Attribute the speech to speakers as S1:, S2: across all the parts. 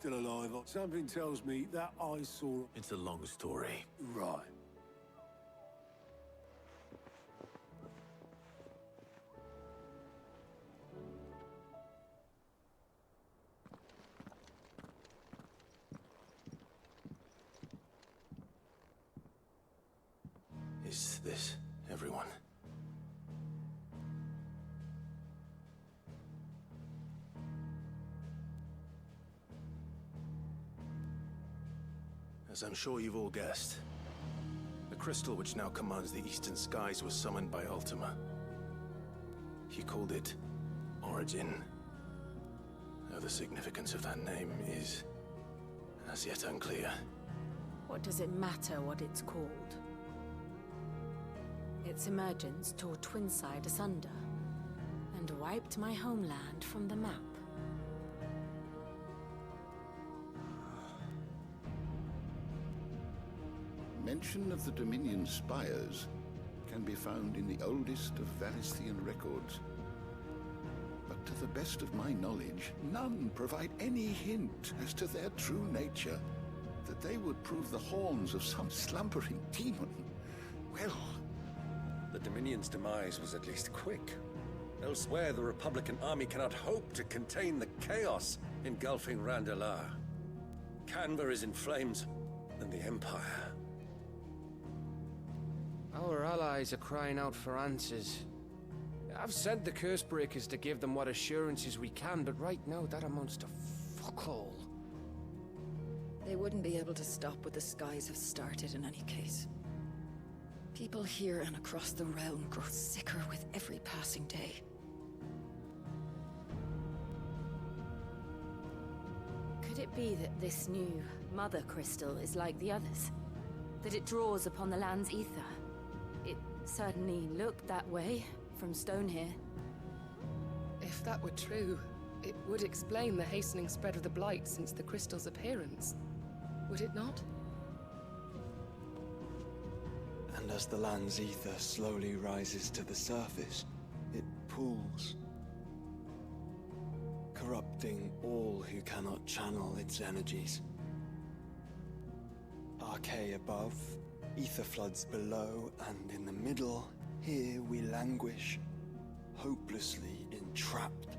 S1: still alive. Something tells me that I saw...
S2: It's a long story.
S1: Right.
S2: Is this everyone? As I'm sure you've all guessed, the crystal which now commands the eastern skies was summoned by Ultima. He called it Origin. Though the significance of that name is as yet unclear.
S3: What does it matter what it's called? Its emergence tore Twinside asunder, and wiped my homeland from the map.
S4: Mention of the Dominion spires can be found in the oldest of Valisthian records. But to the best of my knowledge, none provide any hint as to their true nature. That they would prove the horns of some slumbering demon. Well...
S5: The Dominion's demise was at least quick. Elsewhere, the Republican army cannot hope to contain the chaos engulfing Randalar. Canva is in flames, and the Empire.
S6: Our allies are crying out for answers. I've sent the Cursebreakers to give them what assurances we can, but right now that amounts to fuck all.
S7: They wouldn't be able to stop what the skies have started in any case. People here and across the realm grow sicker with every passing day.
S3: Could it be that this new Mother Crystal is like the others? That it draws upon the land's ether? It certainly looked that way from stone here.
S8: If that were true, it would explain the hastening spread of the Blight since the crystal's appearance. Would it not?
S9: And as the land's ether slowly rises to the surface, it pools, corrupting all who cannot channel its energies. Archay above, ether floods below, and in the middle, here we languish, hopelessly entrapped.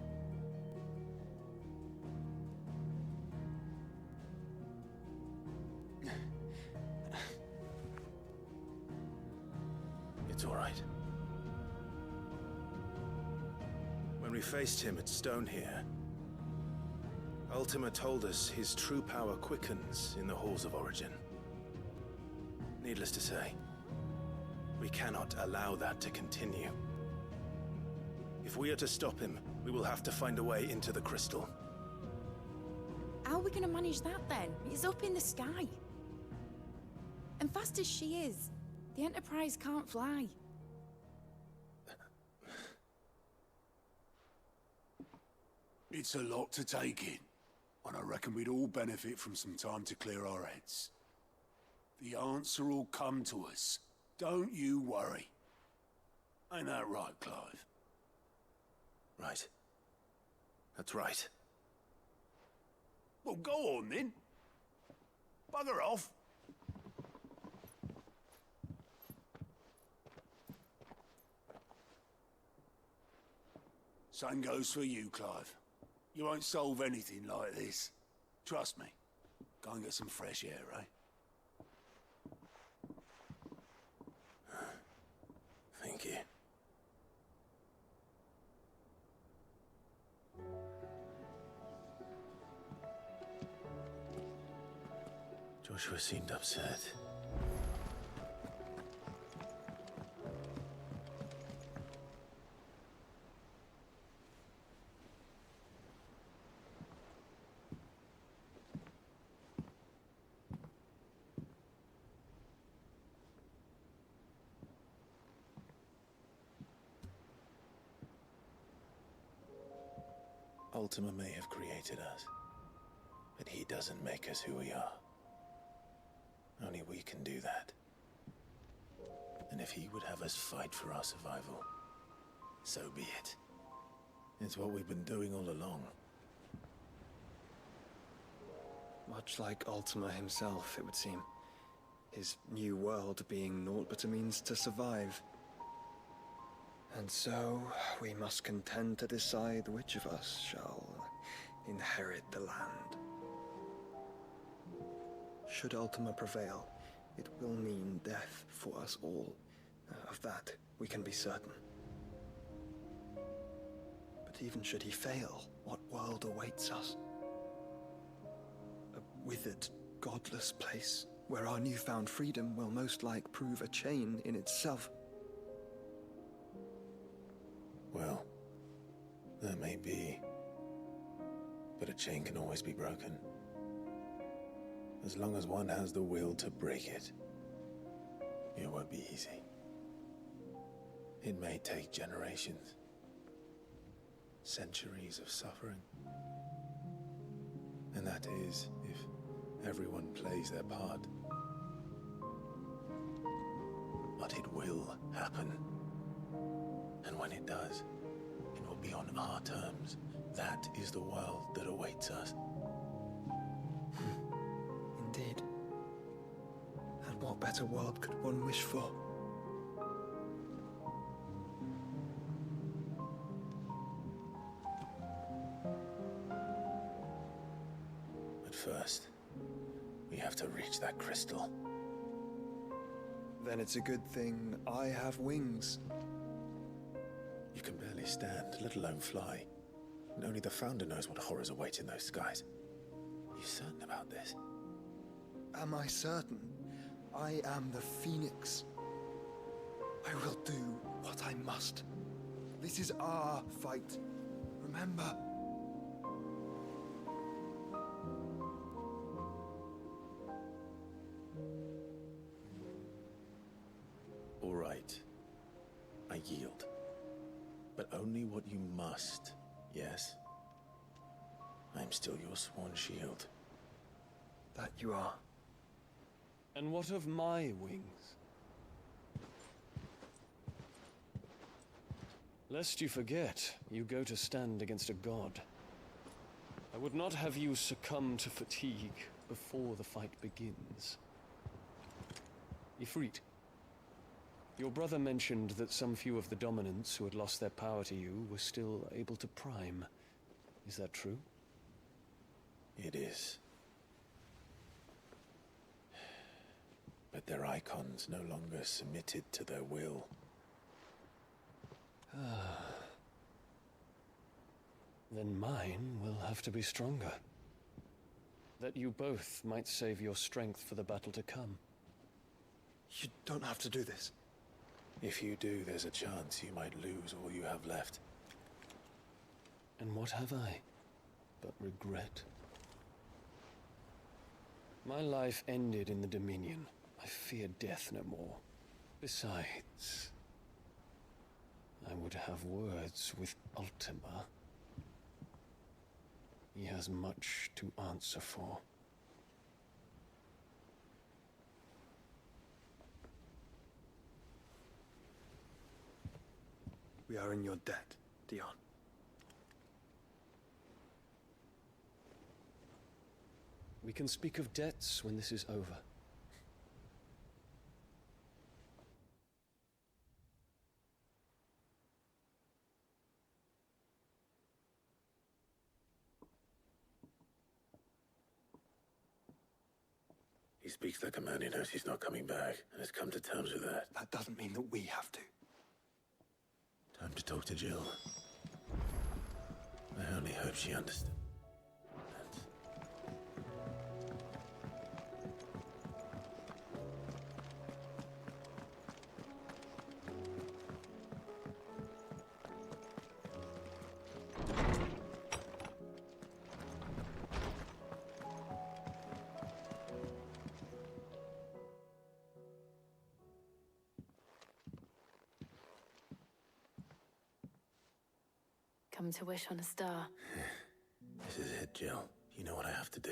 S2: It's all right. When we faced him at Stone here, Ultima told us his true power quickens in the halls of Origin. Needless to say, we cannot allow that to continue. If we are to stop him, we will have to find a way into the crystal.
S3: How are we gonna manage that then? It's up in the sky. And fast as she is, the Enterprise can't fly.
S1: It's a lot to take in, and I reckon we'd all benefit from some time to clear our heads. The answer will come to us. Don't you worry. Ain't that right, Clive?
S2: Right. That's right.
S1: Well, go on then. Bugger off. Same goes for you, Clive. You won't solve anything like this. Trust me. Go and get some fresh air, eh?
S2: Thank you. Joshua seemed upset. Ultima may have created us, but he doesn't make us who we are. Only we can do that. And if he would have us fight for our survival, so be it. It's what we've been doing all along.
S9: Much like Ultima himself, it would seem. His new world being naught but a means to survive. And so, we must contend to decide which of us shall inherit the land. Should Ultima prevail, it will mean death for us all. Of that, we can be certain. But even should he fail, what world awaits us? A withered, godless place, where our newfound freedom will most like prove a chain in itself.
S2: Well, that may be. But a chain can always be broken. As long as one has the will to break it. It won't be easy. It may take generations. Centuries of suffering. And that is, if everyone plays their part. But it will happen. And when it does, it will be on our terms. That is the world that awaits us.
S9: Indeed. And what better world could one wish for?
S2: But first, we have to reach that crystal.
S9: Then it's a good thing I have wings.
S2: You can barely stand, let alone fly. And only the Founder knows what horrors await in those skies. Are you certain about this?
S9: Am I certain? I am the Phoenix. I will do what I must. This is our fight. Remember?
S2: All right. I yield. But only what you must, yes? I'm still your sworn shield.
S9: That you are.
S10: And what of my wings? Lest you forget, you go to stand against a god. I would not have you succumb to fatigue before the fight begins. Ifrit, your brother mentioned that some few of the dominants who had lost their power to you were still able to prime. Is that true?
S2: It is. But their icons no longer submitted to their will.
S10: Then mine will have to be stronger. That you both might save your strength for the battle to come.
S9: You don't have to do this.
S2: If you do, there's a chance you might lose all you have left.
S10: And what have I but regret? My life ended in the Dominion. I fear death no more. Besides, I would have words with Ultima. He has much to answer for.
S9: We are in your debt, Dion.
S10: We can speak of debts when this is over.
S2: He speaks like a man who knows he's not coming back, and has come to terms with that.
S9: That doesn't mean that we have to.
S2: Time to talk to Jill. I only hope she understands.
S3: Come to wish on a star.
S2: This is it, Jill. You know what I have to do.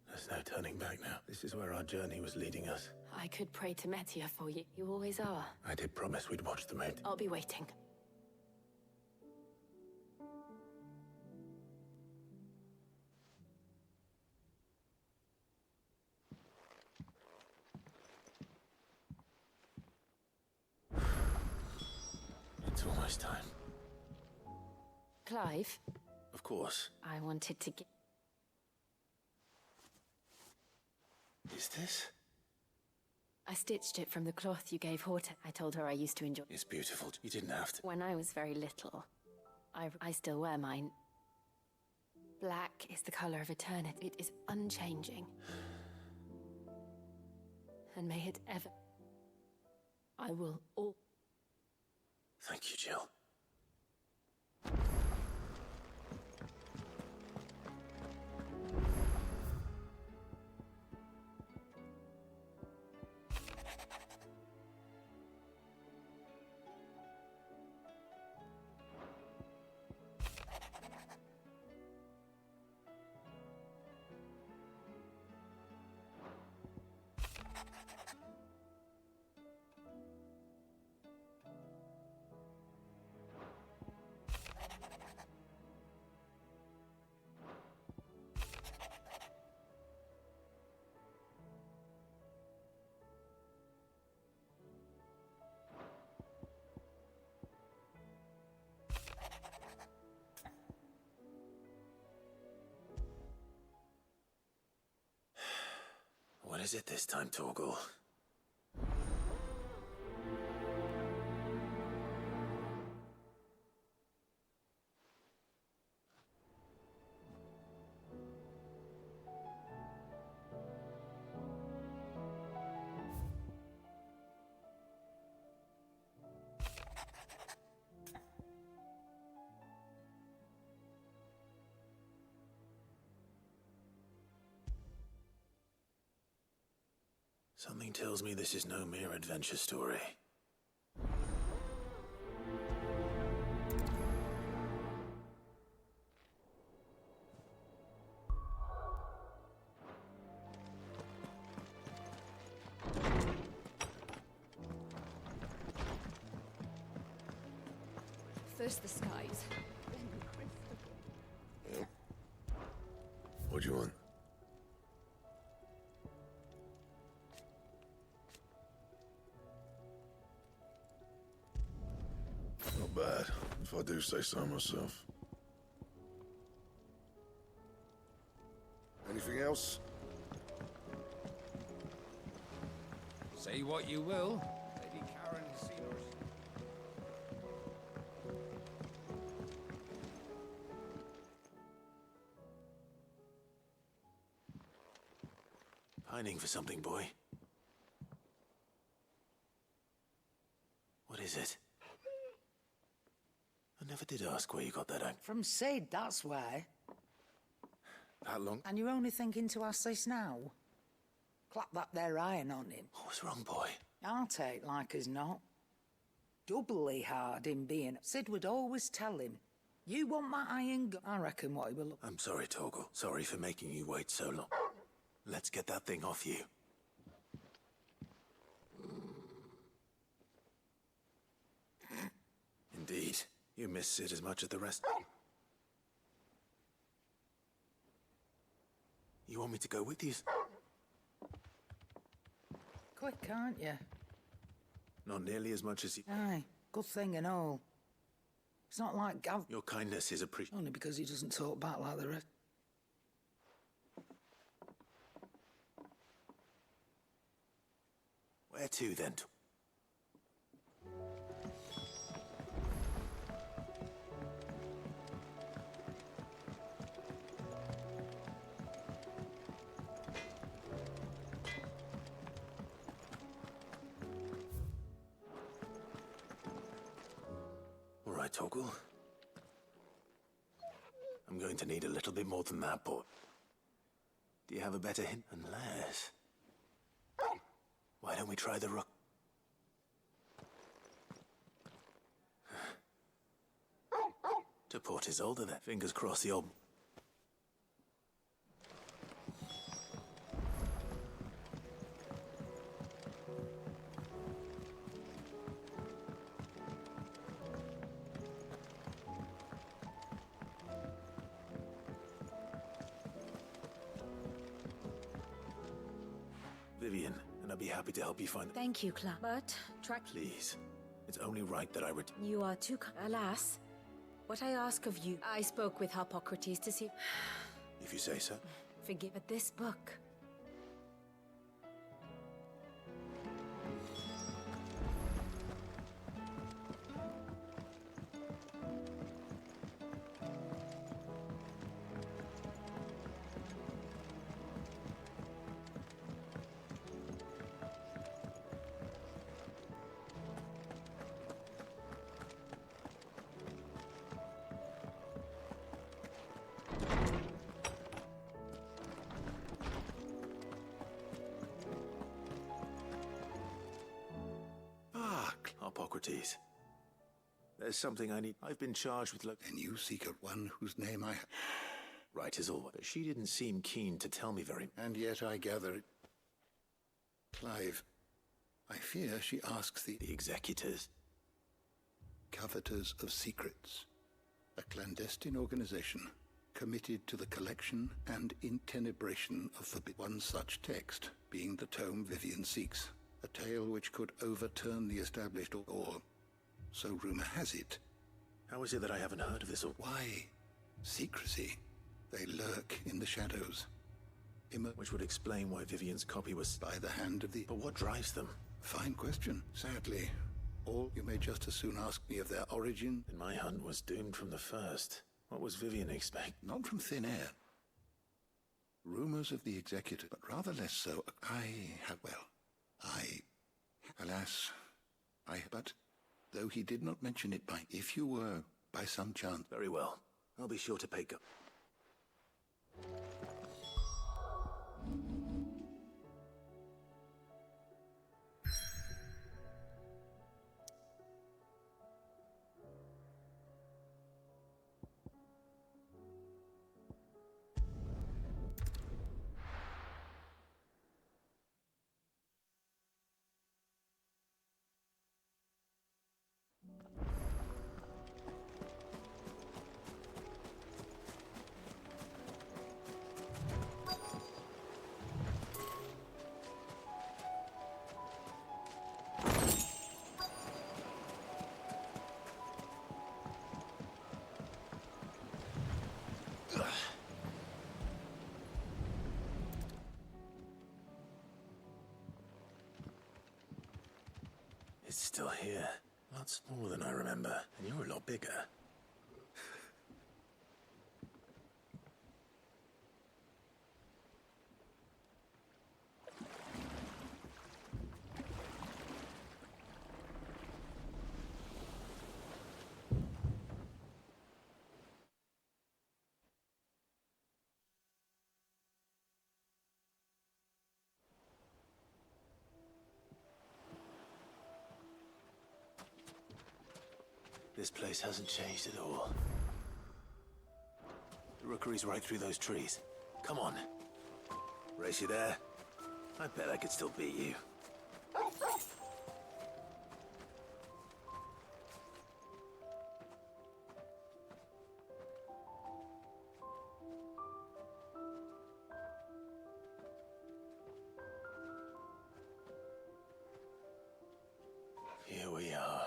S2: There's no turning back now. This is where our journey was leading us.
S3: I could pray to Metia for you. You always are.
S2: I did promise we'd watch the moon.
S3: I'll be waiting.
S2: It's almost time.
S3: Clive,
S2: Of course.
S3: I wanted to get...
S2: Is this?
S3: I stitched it from the cloth you gave Horta. I told her I used to enjoy...
S2: It's beautiful. You didn't have to.
S3: When I was very little, I still wear mine. Black is the color of eternity. It is unchanging. And may it ever... I will all...
S2: Thank you, Jill. What is it this time, Torgal? Something tells me this is no mere adventure story.
S7: First the skies, then the crystal.
S5: What do you want? Not bad, if I do say so myself. Anything else?
S6: Say what you will. Lady Karen has seen us.
S2: Pining for something, boy. What is it? I never did ask where you got that act.
S11: From Sid, that's why.
S2: That long?
S11: And you're only thinking to ask this now? Clap that there iron on him.
S2: What was wrong, boy?
S11: I'll take like as not. Doubly hard in being... Sid would always tell him, you want my iron I reckon what he will...
S2: I'm sorry, Torgal. Sorry for making you wait so long. Let's get that thing off you. Indeed. You miss Sid as much as the rest. You want me to go with you?
S11: Quick, aren't you?
S2: Not nearly as much as you...
S11: Aye, good thing and all. It's not like Gav...
S2: Your kindness is appreciated.
S11: Only because he doesn't talk back like the rest.
S2: Where to, then? All right, Torgal. I'm going to need a little bit more than that, boy. Do you have a better hint? Unless... Why don't we try the rock? To Port is older then. Fingers crossed the old... Vivian, and I'll be happy to help you find...
S3: Thank you, Clark. But,
S2: Please. It's only right that I would...
S3: You are too alas, what I ask of you, I spoke with Hippocrates to see...
S2: If you say so.
S3: Forgive but this book.
S2: Hippocrates. There's something I need. I've been charged with
S4: And you seek out one whose name I...
S2: Right as always. But she didn't seem keen to tell me very...
S4: And yet I gather it... Clive, I fear she asks the
S2: executors.
S4: Coveters of Secrets. A clandestine organization committed to the collection and intenebration of one such text, being the tome Vivian seeks. A tale which could overturn the established or so rumor has it.
S2: How is it that I haven't heard of this?
S4: Why? Secrecy. They lurk in the shadows.
S2: Which would explain why Vivian's copy was...
S4: By the hand of the...
S2: But what drives them?
S4: Fine question. Sadly, all you may just as soon ask me of their origin.
S2: And my hunt was doomed from the first. What was Vivian expect?
S4: Not from thin air. Rumors of the executor, but rather less so. Alas, but though he did not mention it if you were, by some chance...
S2: Very well. I'll be sure to pay It's still here. Lots more than I remember. And you're a lot bigger. This place hasn't changed at all. The rookery's right through those trees. Come on. Race you there? I bet I could still beat you. Here we are.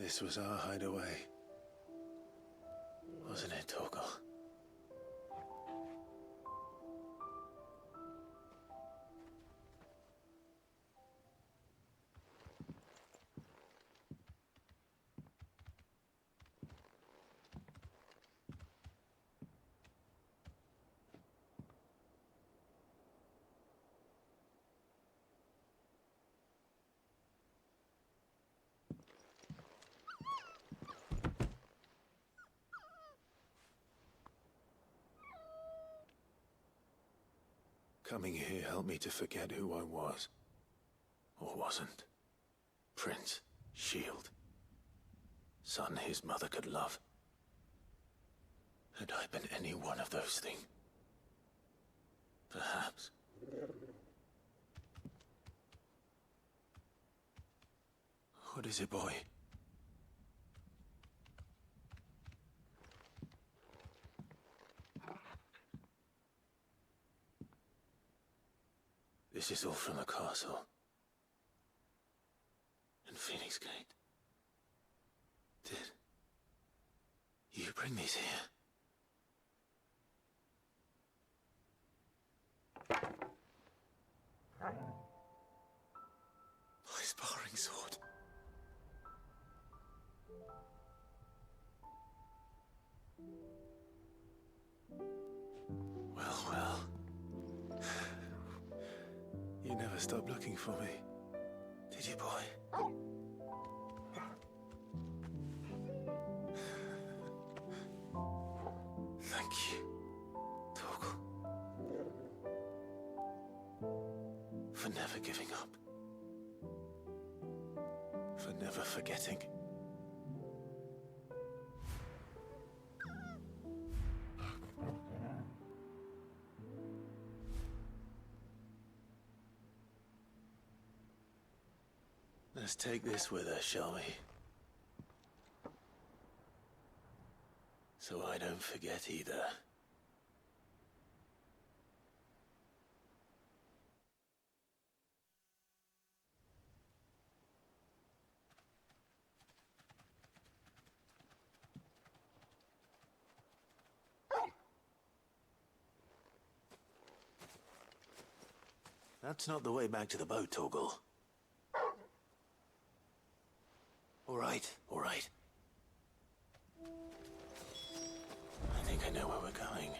S2: This was our hideaway. Wasn't it, Torgal? Coming here helped me to forget who I was. Or wasn't. Prince, shield. Son his mother could love. Had I been any one of those things? Perhaps. What is it, boy? This is all from the castle. Phoenix Gate. Did you bring these here? My sparring sword. Well. You never stopped looking for me, did you, boy? Thank you, Torgal, for never giving up, for never forgetting. Let's take this with us, shall we? So I don't forget either. That's not the way back to the boat, Torgal. All right. I think I know where we're going.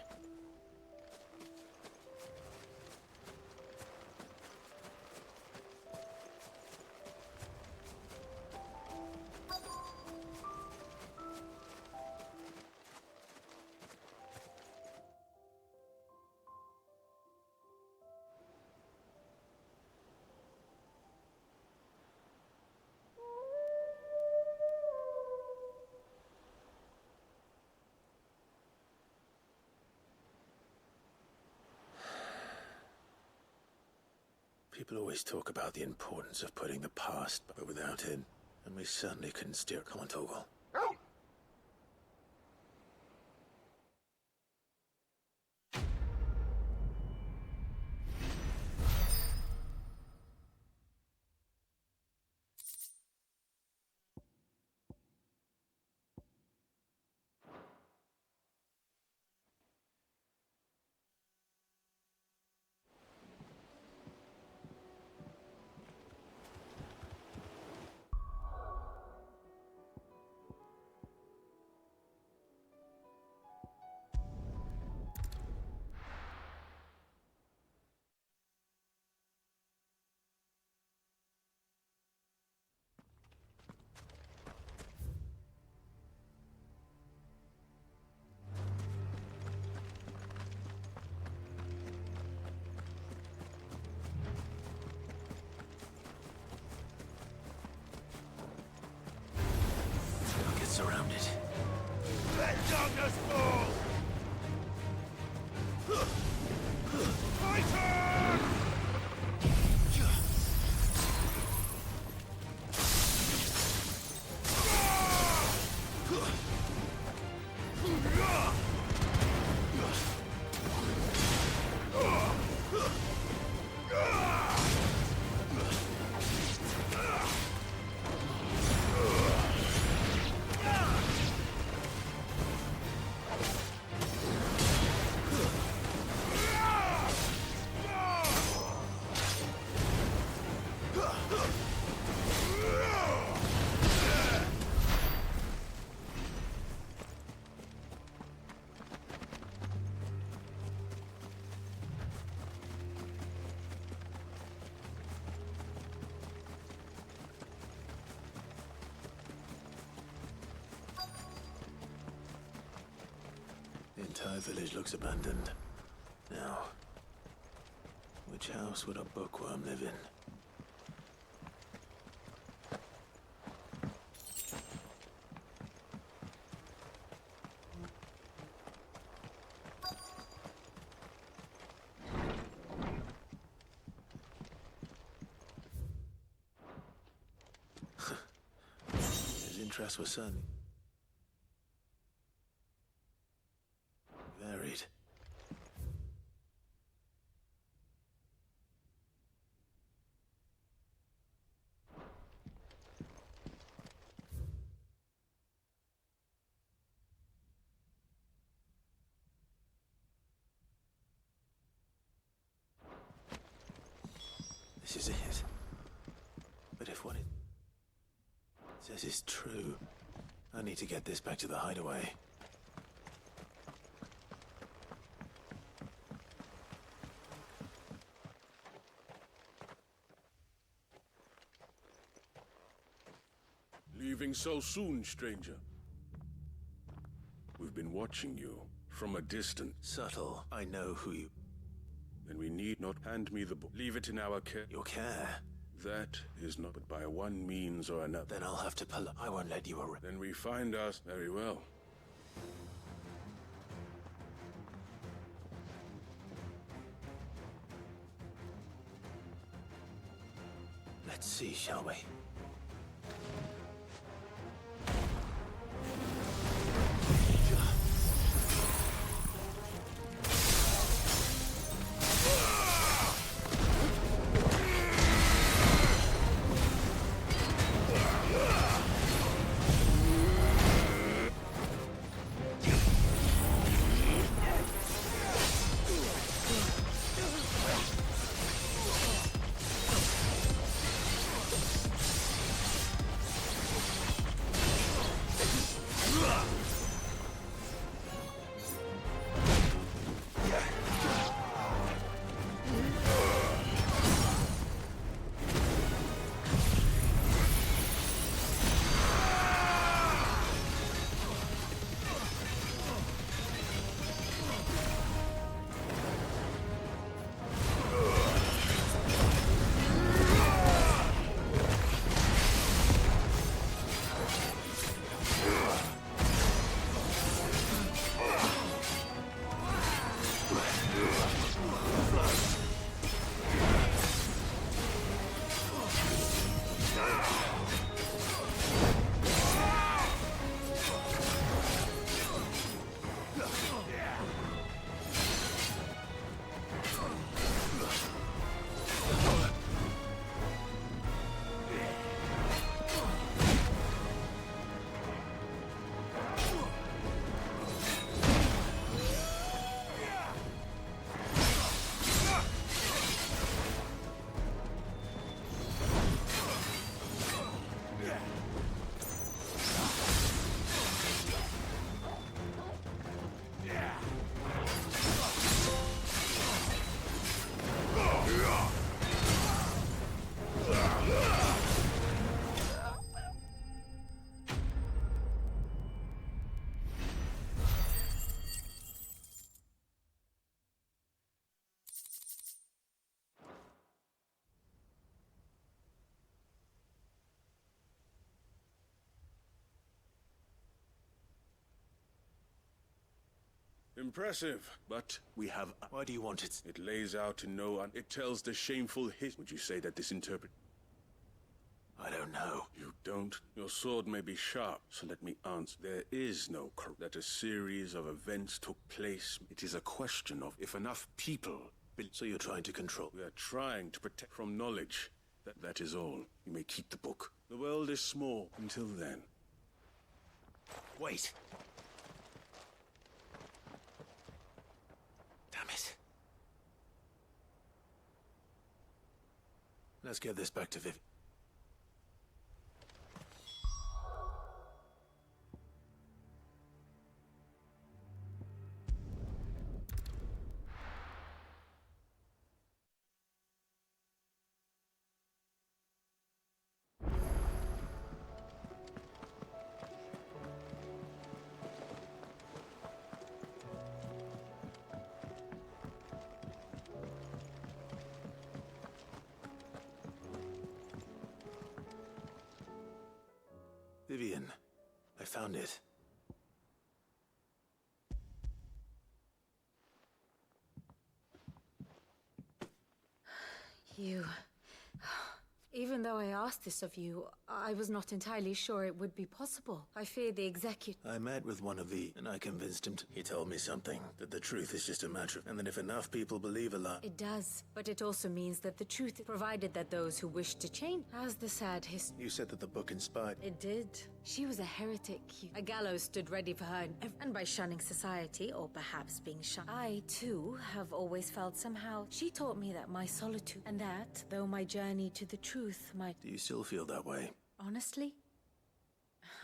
S2: People always talk about the importance of putting the past, but without it, and we certainly couldn't steer. Come on, Torgal. Surrounded.
S1: Let darkness fall! Fighter!
S2: The entire village looks abandoned. Now, which house would a bookworm live in? His interests were certainly varied. this is true, I need to get this back to the hideaway.
S12: Leaving so soon, stranger? We've been watching you from a distance.
S2: Subtle. I know who you...
S12: Then we need not hand me the book. Leave it in our care.
S2: Your care?
S12: That is not but by one means or another.
S2: Then I'll have to pull... I won't let you arrest...
S12: Then we find us very well.
S2: Let's see, shall we?
S12: Impressive, but we have...
S2: Why do you want it?
S12: It lays out in no... It tells the shameful Would you say that this interpret...
S2: I don't know.
S12: You don't? Your sword may be sharp, so let me answer. There is no that a series of events took place. It is a question of if enough people...
S2: So you're trying to control...
S12: We are trying to protect from knowledge. That is all. You may keep the book. The world is small. Until then.
S2: Wait. Damn it. Let's get this back to Viv. Vivian, I found it.
S3: You... Even though I asked this of you, I was not entirely sure it would be possible. I fear the executive...
S2: I met with one of the... and I convinced him to... He told me something, that the truth is just a matter of... and that if enough people believe a lie...
S3: It does, but it also means that the truth, provided that those who wish to change, has the sad history.
S2: You said that the book inspired...
S3: It did. She was a heretic. A gallows stood ready for her, and by shunning society, or perhaps being shunned, I, too, have always felt somehow... She taught me that my solitude, and that, though my journey to the truth might...
S2: Do you still feel that way?
S3: Honestly,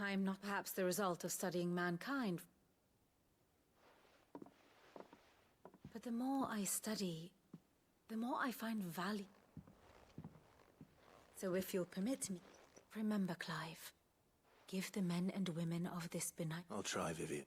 S3: I'm not perhaps the result of studying mankind. But the more I study, the more I find value. So if you'll permit me, remember, Clive, give the men and women of this benign...
S2: I'll try, Vivian.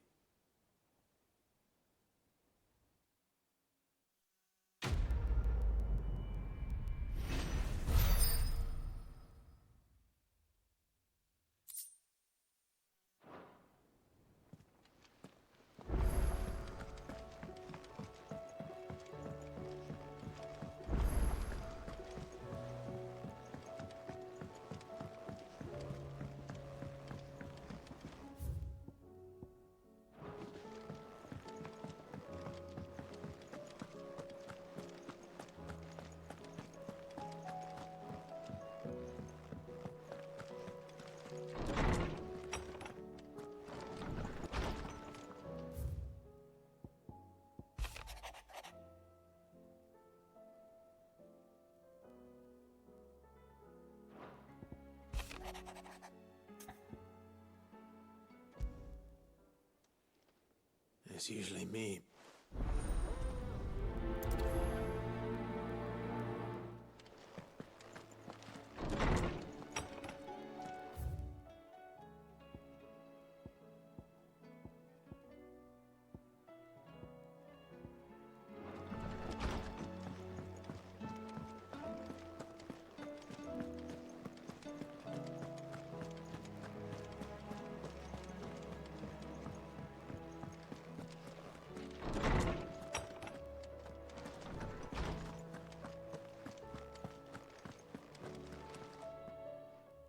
S2: It's usually me.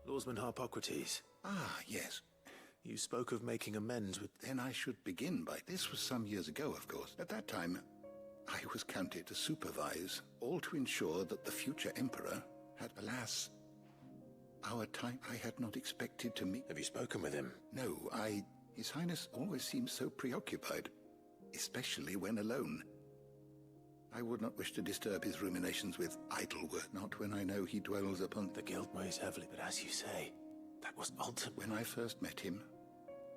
S2: Lawsman Harpocrates.
S4: Ah, yes.
S2: You spoke of making amends with...
S4: Then I should begin by... This was some years ago, of course. At that time, I was counted to supervise, all to ensure that the future Emperor had, alas, our time. I had not expected to meet...
S2: Have you spoken with him?
S4: No, His Highness always seems so preoccupied, especially when alone. I would not wish to disturb his ruminations with idle work, not when I know he dwells upon...
S2: The guild weighs heavily, but as you say, that was ultimate.
S4: When I first met him,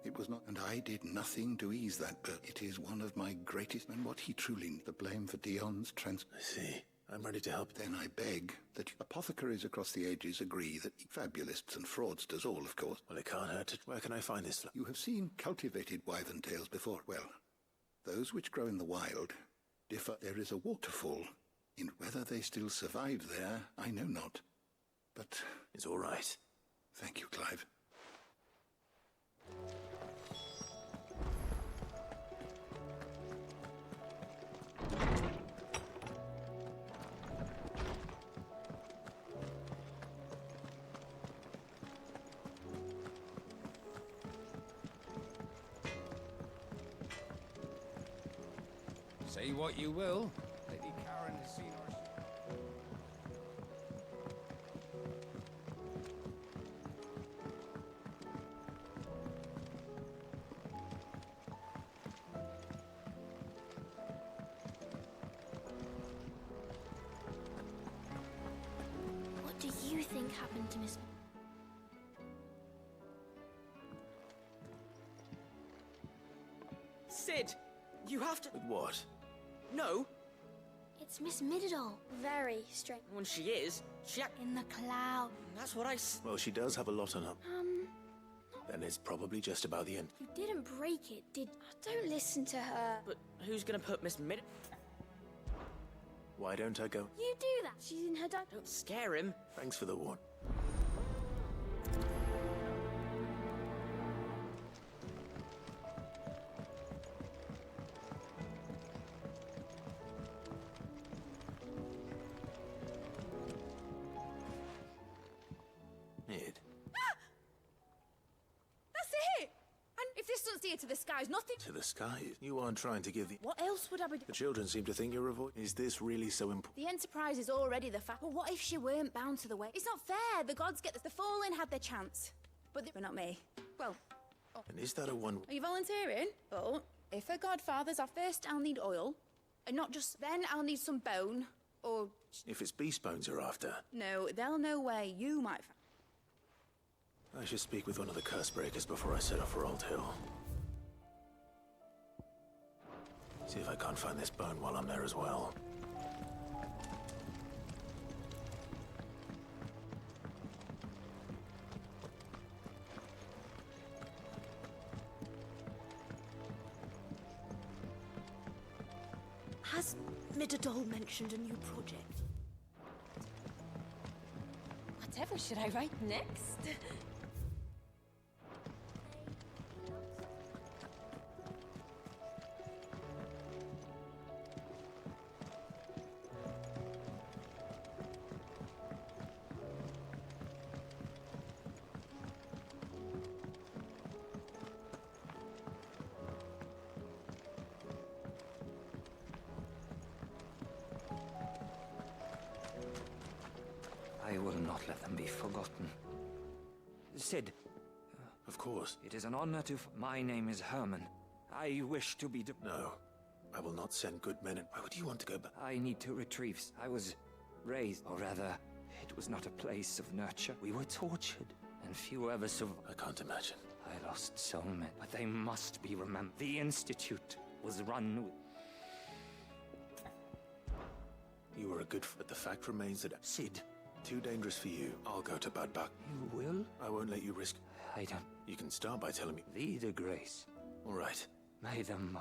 S4: it was not... And I did nothing to ease that, but it is one of my greatest... And what he truly... The blame for Dion's
S2: I see. I'm ready to help.
S4: Then I beg that apothecaries across the ages agree that fabulists and fraudsters all, of course...
S2: Well, it can't hurt to... Where can I find this...
S4: You have seen cultivated wyvern tails before. Well, those which grow in the wild... differ. There is a waterfall. In whether they still survive there, I know not. But...
S2: It's all right.
S4: Thank you, Clive.
S6: Say what you will, Lady Karen has seen our...
S13: What do you think happened to Miss...
S14: Sid, you have to...
S2: With what?
S14: No.
S13: It's Miss Mididol. Very strange.
S14: When she is,
S13: in the cloud.
S14: That's what I...
S2: Well, she does have a lot on her. Then it's probably just about the end.
S13: You didn't break it, did... Don't listen to her.
S14: But who's gonna put Miss Mid...
S2: Why don't I go?
S13: You do that. She's in her dad.
S14: Don't scare him.
S2: Thanks for the warn.
S3: To the skies, nothing...
S2: To the skies? You aren't trying to give the...
S3: What else would I be...
S2: The children seem to think you're avoiding... Is this really so important?
S3: The Enterprise is already the fact. But what if she weren't bound to the way? It's not fair. The gods get this. The Fallen had their chance. But not me. Well... Oh.
S2: And is that a one...
S3: Are you volunteering? But if her godfathers are first, I'll need oil. And not just... Then I'll need some bone. Or...
S2: If it's beast bones you're after...
S3: No, they'll know where you might find...
S2: I should speak with one of the curse breakers before I set off for Old Hill. See if I can't find this bone while I'm there as well.
S13: Has Midadol mentioned a new project?
S3: Whatever should I write next?
S15: I will not let them be forgotten. Sid.
S2: Of course.
S15: It is an honor to... My name is Herman. I wish to be...
S2: No. I will not send good men in. Why would you want to go back?
S15: I need to retrieve... I was raised, or rather, it was not a place of nurture. We were tortured, and few ever survived.
S2: I can't imagine.
S15: I lost so many, but they must be remembered. The Institute was run with...
S2: You were a good... But the fact remains that...
S15: Sid.
S2: Too dangerous for you. I'll go to Badbak.
S15: You will?
S2: I won't let you risk...
S15: I don't...
S2: You can start by telling me...
S15: Thee the grace.
S2: All right.
S15: May them...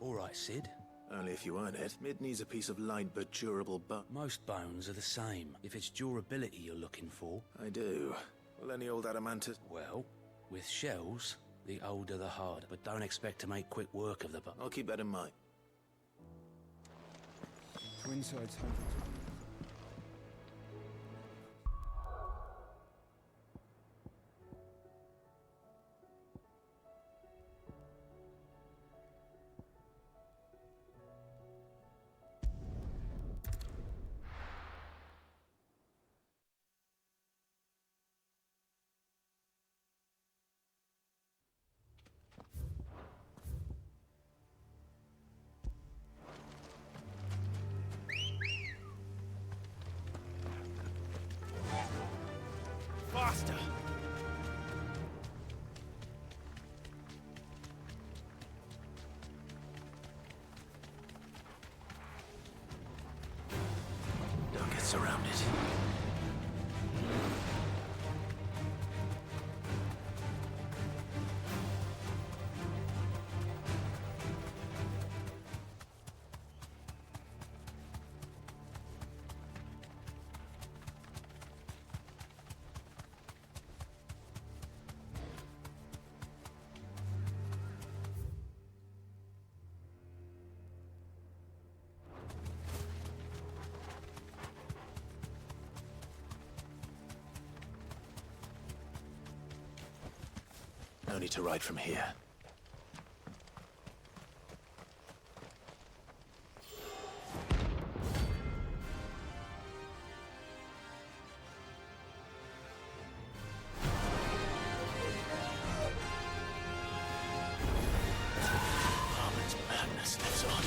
S16: All right, Sid.
S2: Only if you earn it. Mid needs a piece of light but durable
S16: Most bones are the same. If it's durability you're looking for...
S2: I do. Well, any old adamantus...
S16: Well, with shells, the older the harder. But don't expect to make quick work of the...
S2: I'll keep that in mind.
S17: Twinside's hundreds of...
S2: Faster! Don't get surrounded. No need to ride from here. Harmon's madness lives on.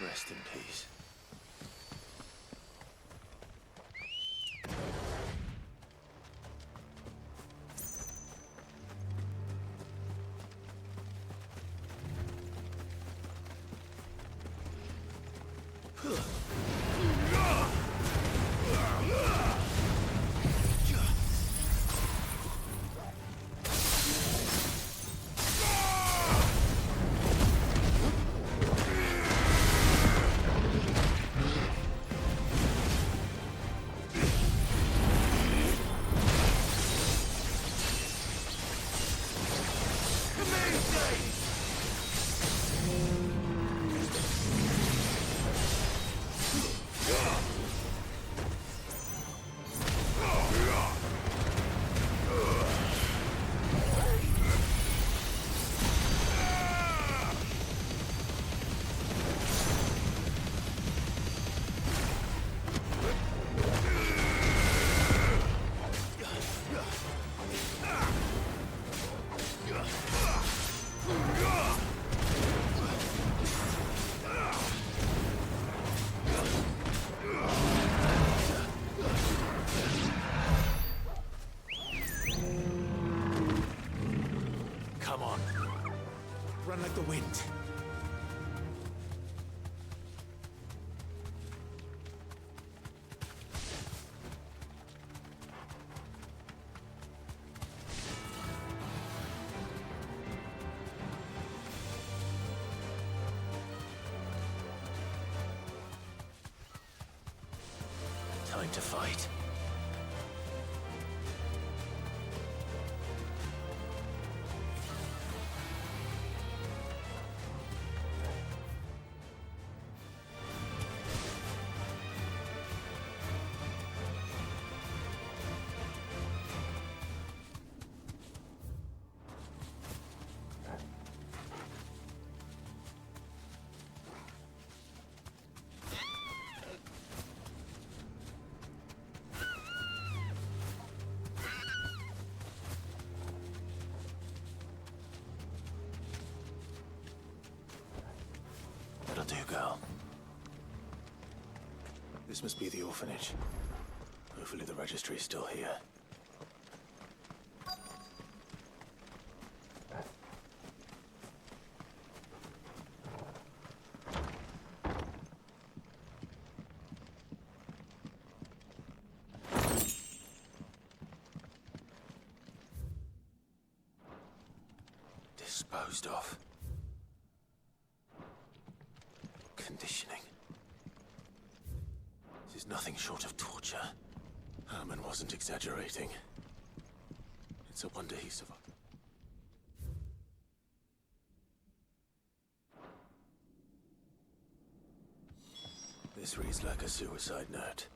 S2: Rest in peace.
S1: Come on. Run like the wind.
S2: Time to fight. That'll do, girl. This must be the orphanage. Hopefully the registry is still here. Disposed of. Conditioning. This is nothing short of torture. Herman wasn't exaggerating. It's a wonder he survived. This reads like a suicide note.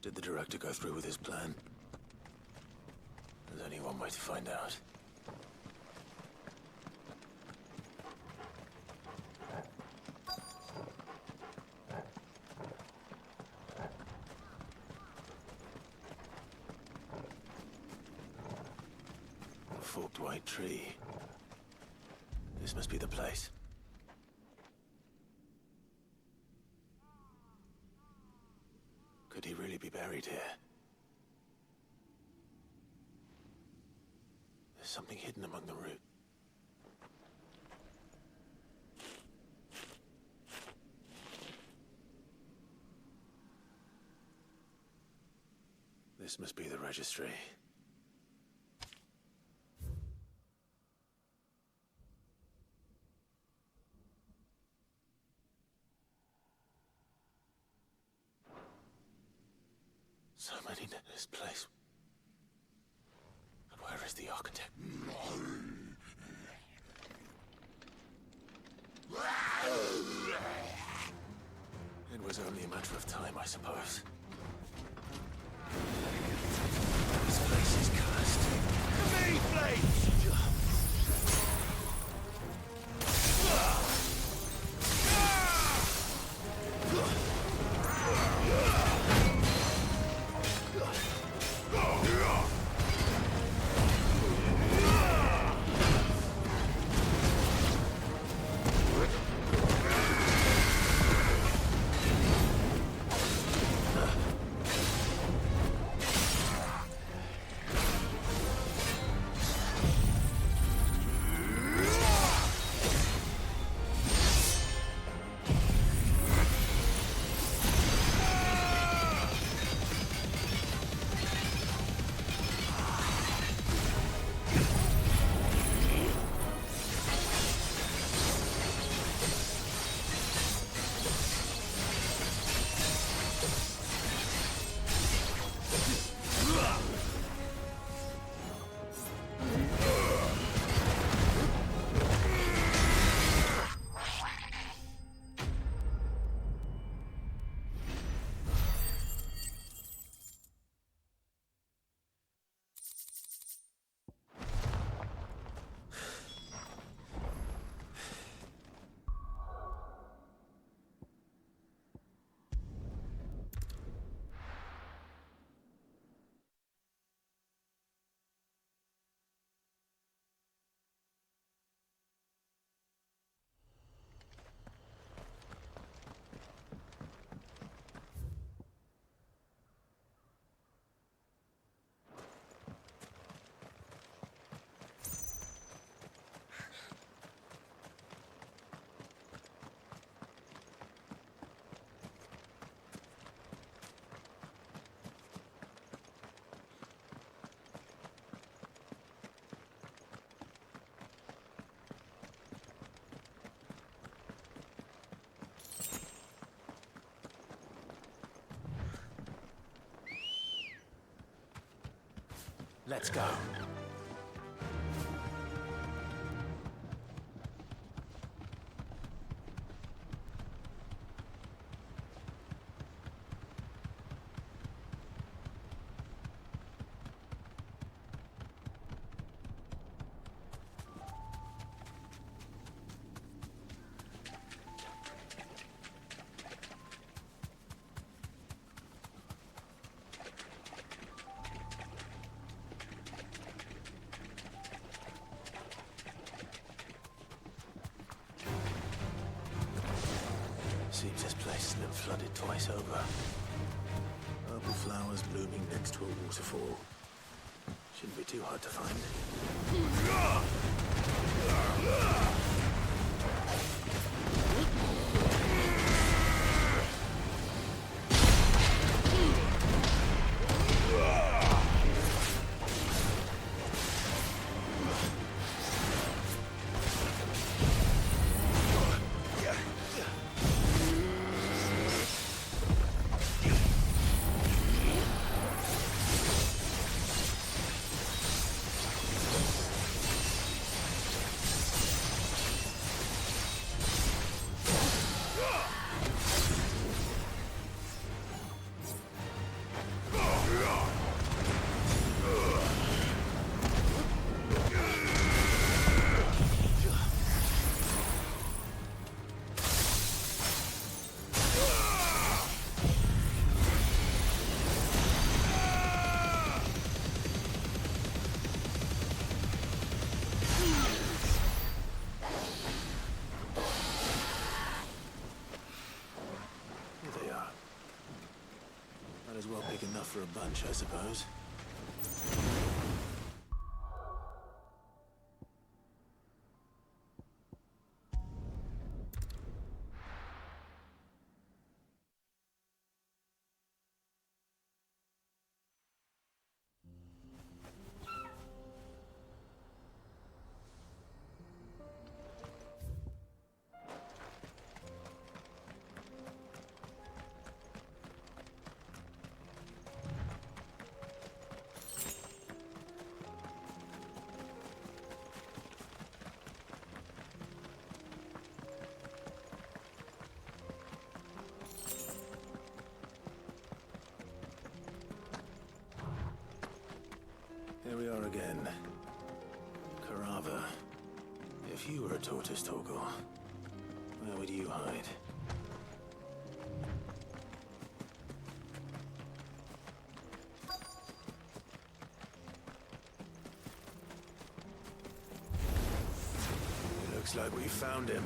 S2: Did the director go through with his plan? There's only one way to find out. A forked white tree. This must be the place. Could he really be buried here? There's something hidden among the roots. This must be the registry. So many in this place. But where is the architect? It was only a matter of time, I suppose. This place is cursed. To me, Blades! Let's go. Seems this place has been flooded twice over. Purple flowers blooming next to a waterfall. Shouldn't be too hard to find. enough for a bunch, I suppose. Here we are again. Carava. If you were a tortoise, Torgal, where would you hide? Looks like we found him.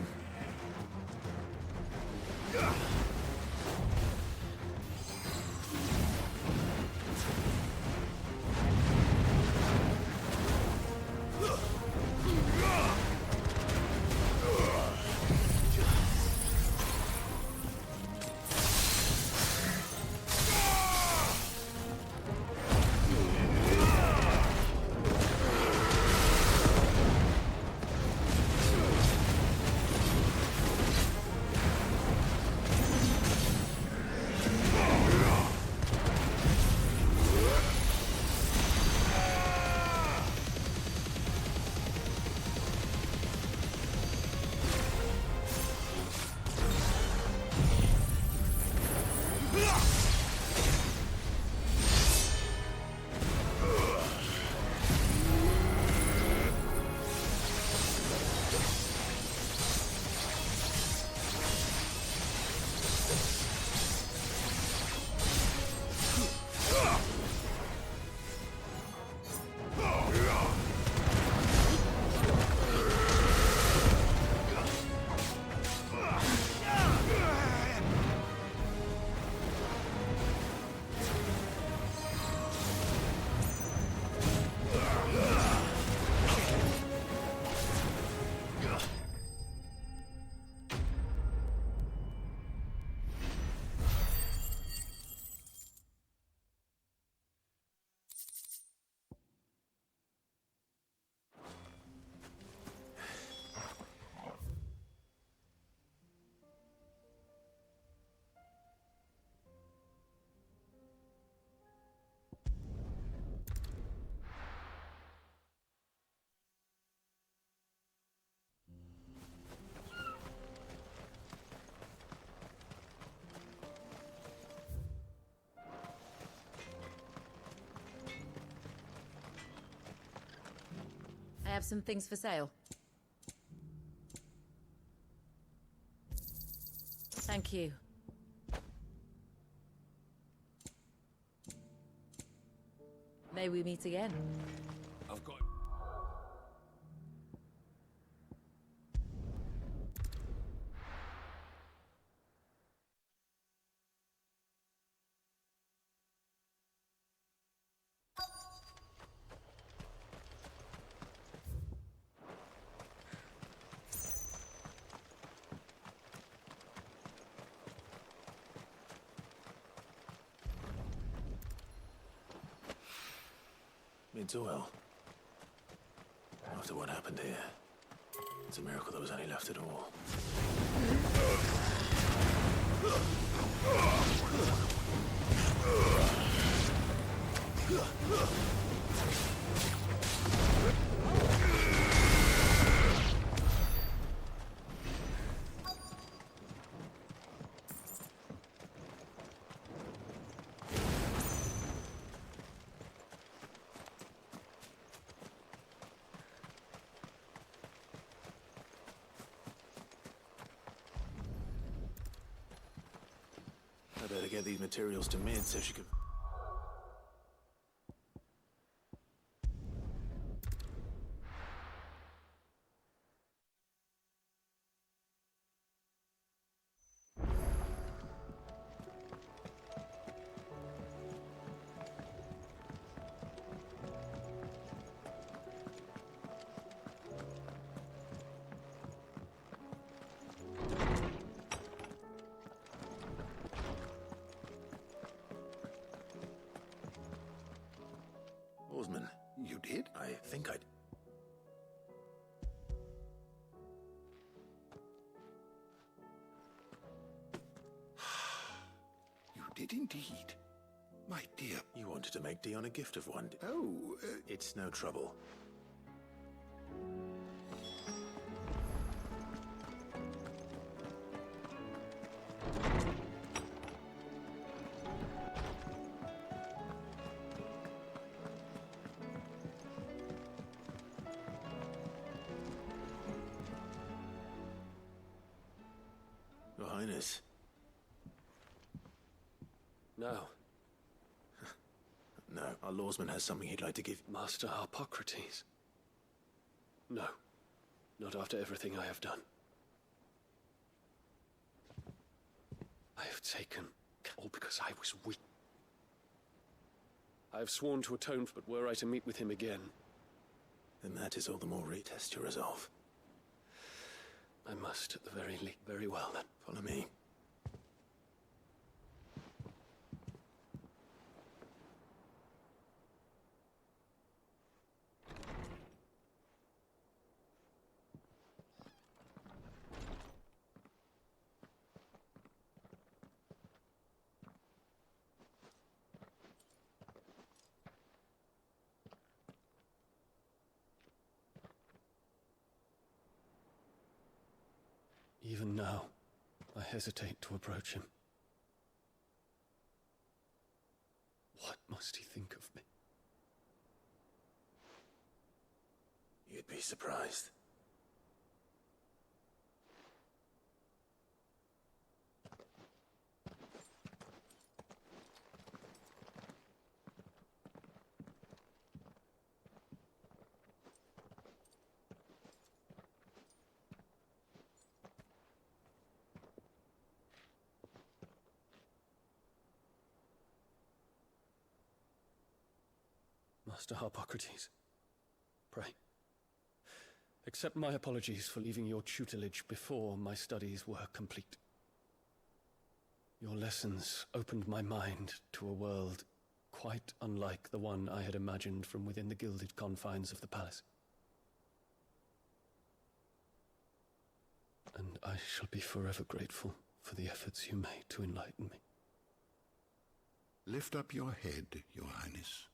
S3: I have some things for sale. Thank you. May we meet again?
S5: I've got...
S2: It's well. After what happened here, it's a miracle there was any left at all. I better get these materials to Mid so she can... think I'd...
S4: You did indeed. My dear.
S2: You wanted to make Dion a gift of one.
S4: Oh,
S2: It's no trouble. Your Highness.
S10: No.
S2: No, our lawsman has something he'd like to give.
S10: Master Hippocrates. No. Not after everything I have done. I have taken all because I was weak. I have sworn to atone, but were I to meet with him again...
S2: Then that is all the more retest your resolve.
S10: I must, at the very least. Very well, then.
S2: Follow me.
S10: Even now, I hesitate to approach him. What must he think of me?
S2: You'd be surprised.
S10: Master Hippocrates, pray, accept my apologies for leaving your tutelage before my studies were complete. Your lessons opened my mind to a world quite unlike the one I had imagined from within the gilded confines of the palace. And I shall be forever grateful for the efforts you made to enlighten me.
S4: Lift up your head, Your Highness.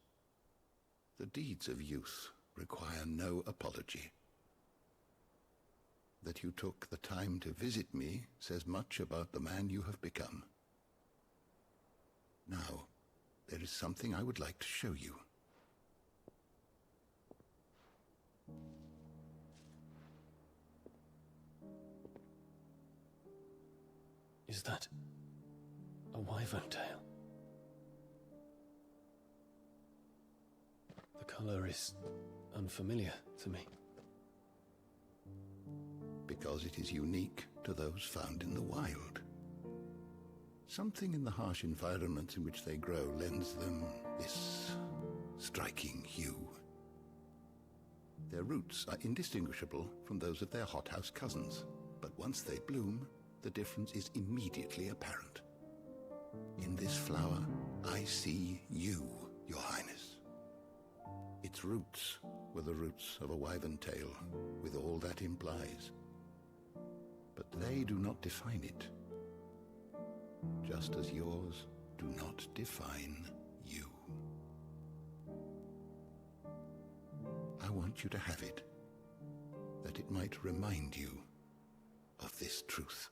S4: The deeds of youth require no apology. That you took the time to visit me says much about the man you have become. Now, there is something I would like to show you.
S10: Is that a wyvern tail? The color is unfamiliar to me.
S4: Because it is unique to those found in the wild. Something in the harsh environments in which they grow lends them this striking hue. Their roots are indistinguishable from those of their hothouse cousins, but once they bloom, the difference is immediately apparent. In this flower, I see you, Your Highness. Its roots were the roots of a wyvern tail, with all that implies. But they do not define it, just as yours do not define you. I want you to have it, that it might remind you of this truth.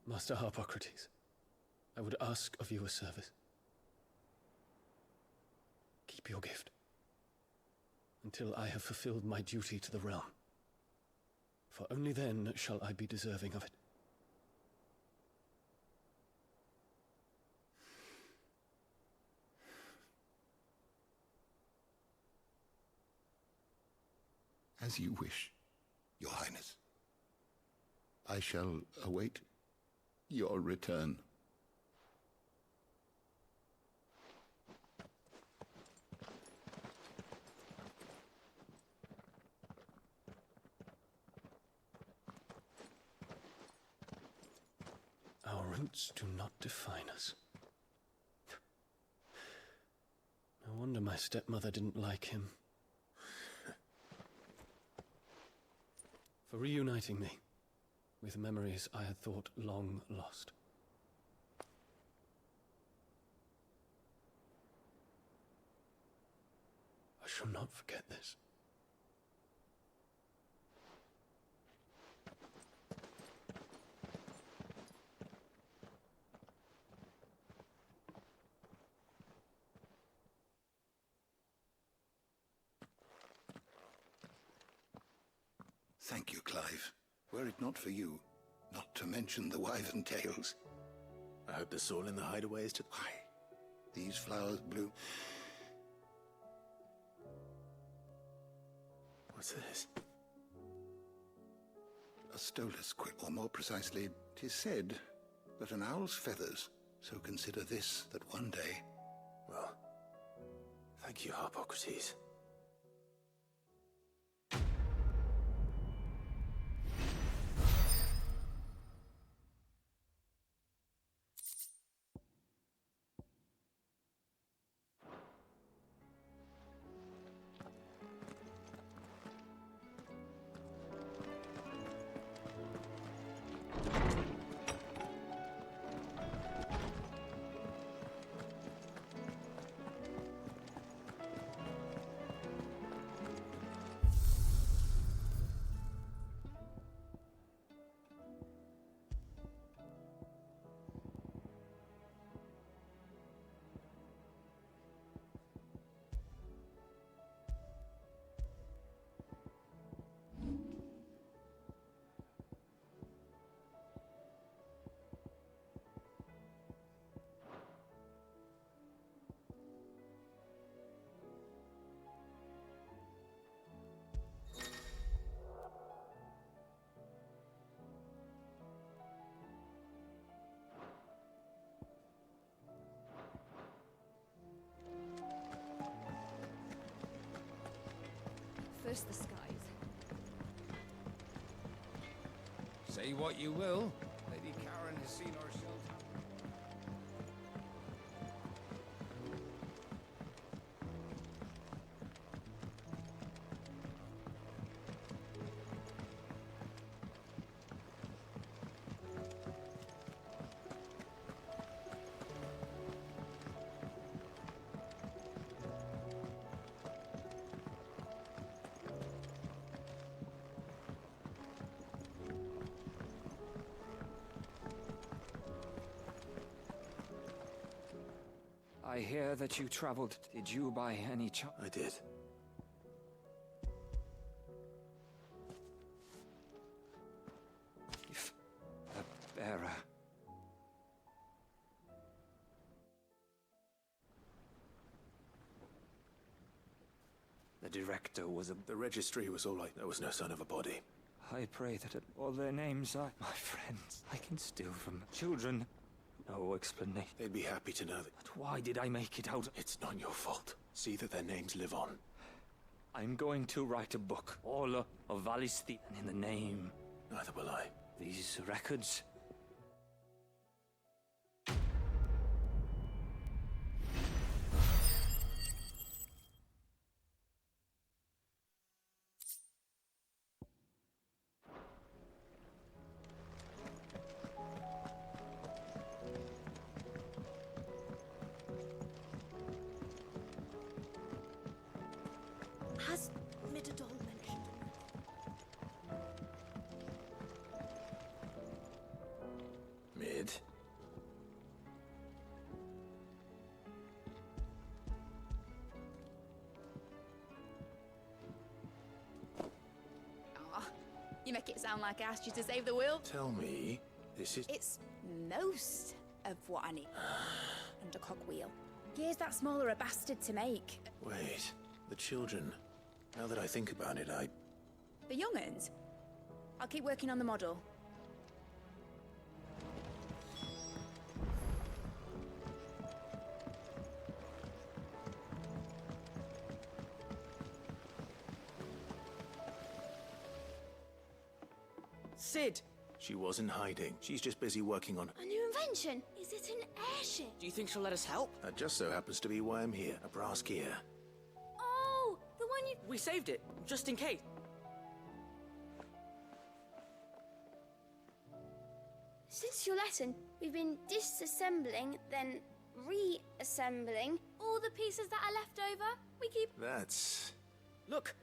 S10: Master Hippocrates, I would ask of you a service. Keep your gift until I have fulfilled my duty to the realm, for only then shall I be deserving of it.
S4: As you wish, Your Highness. I shall await your return.
S10: Our roots do not define us. stepmother didn't like him. For reuniting me with memories I had thought long lost. I shall not forget this.
S4: Thank you, Clive. Were it not for you, not to mention the wyvern tales.
S2: I hope the soul in the hideaway is to...
S4: Why? These flowers bloom...
S2: What's this?
S4: A stolas quip, or more precisely, 'tis said that an owl's feathers, so consider this, that one day...
S2: Well, thank you, Harpocrates.
S3: First the skies.
S6: Say what you will, Lady Karen has seen ourselves.
S15: I hear that you traveled. Did you by any chance?
S2: I did.
S15: If the bearer. The director was a...
S2: The registry was all right. There was no sign of a body.
S15: I pray that all their names are my friends. I can steal from children. No explanation.
S2: They'd be happy to know that.
S15: But why did I make it out?
S2: It's not your fault. See that their names live on.
S15: I'm going to write a book, all of Valisti, and in the name.
S2: Neither will I.
S15: These records.
S13: Has Midadol mentioned
S2: Mid?
S18: Aw, you make it sound like I asked you to save the world.
S2: Tell me, this is...
S18: It's most of what I need. And a cogwheel. Gear's that smaller a bastard to make.
S2: Wait, the children. Now that I think about it,
S18: The young'uns? I'll keep working on the model.
S14: Sid!
S2: She wasn't hiding. She's just busy working on...
S13: a new invention? Is it an airship?
S14: Do you think she'll let us help?
S2: That just so happens to be why I'm here. A brass gear.
S14: you... We saved it, just in case.
S18: Since your lesson, we've been disassembling, then reassembling all the pieces that are left over. We keep...
S2: That's...
S14: Look!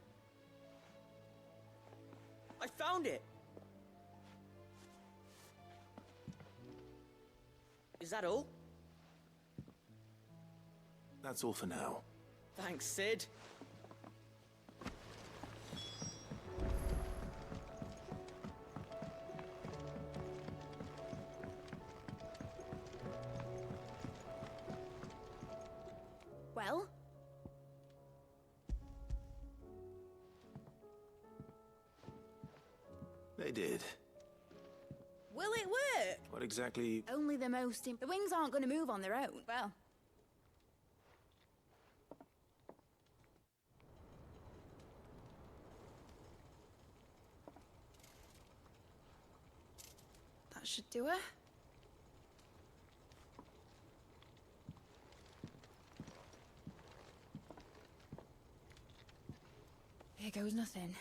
S14: I found it! Is that all?
S2: That's all for now.
S14: Thanks, Sid.
S18: Well?
S2: They did.
S18: Will it work?
S2: What exactly...
S18: Only the most... The wings aren't going to move on their own. Well... That should do her. Here goes nothing.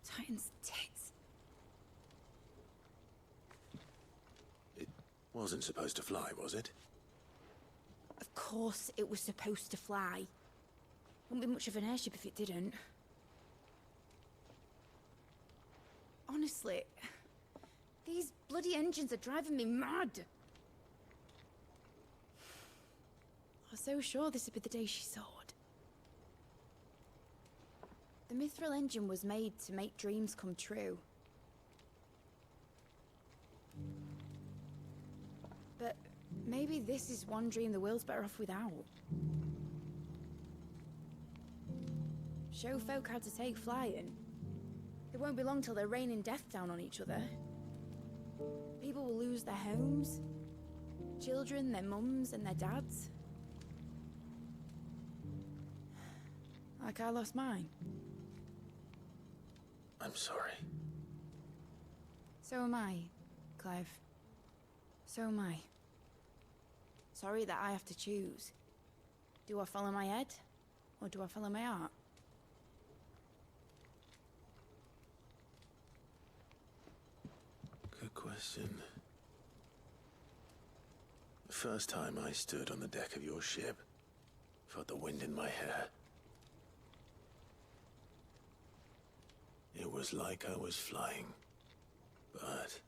S18: Titan's tits.
S2: It wasn't supposed to fly, was it?
S18: Of course it was supposed to fly. Wouldn't be much of an airship if it didn't. Honestly, these bloody engines are driving me mad. I was so sure this would be the day she soared. The mithril engine was made to make dreams come true. But maybe this is one dream the world's better off without. Show folk how to take flying. It won't be long till they're raining death down on each other. People will lose their homes. Children, their mums and their dads. Like I lost mine.
S2: I'm sorry.
S18: So am I, Clive. So am I. Sorry that I have to choose. Do I follow my head, or do I follow my heart?
S2: Good question. The first time I stood on the deck of your ship, felt the wind in my hair. It was like I was flying. But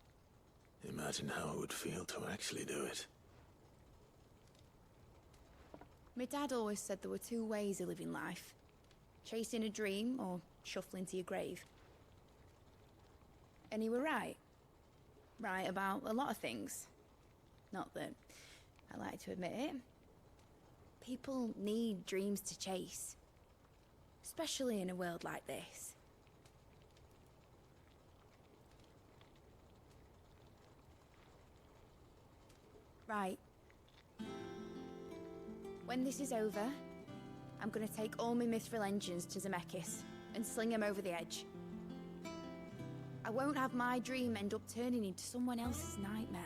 S2: imagine how it would feel to actually do it.
S18: My dad always said there were two ways of living life. Chasing a dream or shuffling to your grave. And he were right. Right about a lot of things. Not that I like to admit it. People need dreams to chase. Especially in a world like this. Right. When this is over, I'm gonna take all my mithril engines to Zemeckis and sling them over the edge. I won't have my dream end up turning into someone else's nightmare.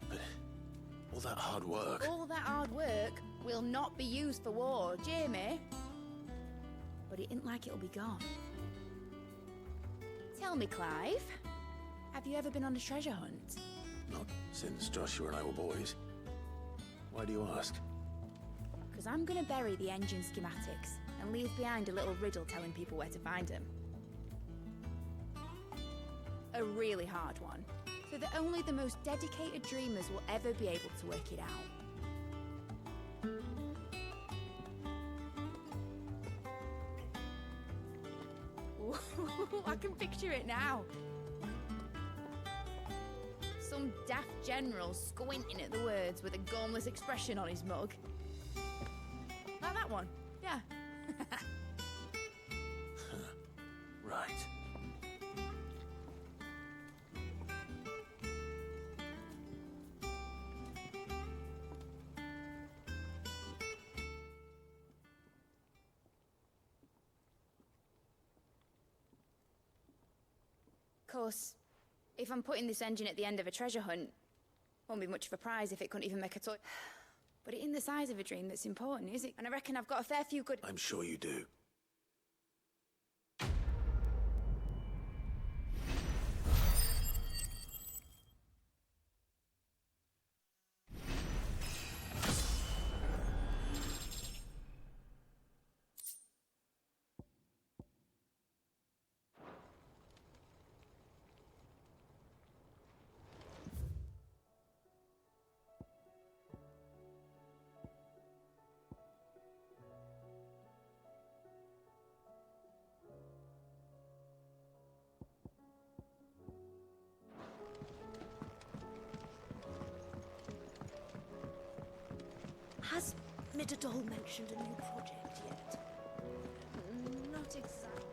S2: But all that hard work...
S18: All that hard work will not be used for war, Jamie. But it ain't like it'll be gone. Tell me, Clive, have you ever been on a treasure hunt?
S2: Not since Joshua and I were boys. Why do you ask?
S18: Because I'm gonna bury the engine schematics and leave behind a little riddle telling people where to find them. A really hard one, so that only the most dedicated dreamers will ever be able to work it out. Ooh, I can picture it now. Some daft general squinting at the words with a gormless expression on his mug. Like that one, yeah.
S2: Right.
S18: course, if I'm putting this engine at the end of a treasure hunt, won't be much of a prize if it couldn't even make a toy. But it ain't the size of a dream that's important, is it? And I reckon I've got a fair few good...
S2: I'm sure you do.
S13: Has Midadol mentioned a new project yet?
S18: Not exactly.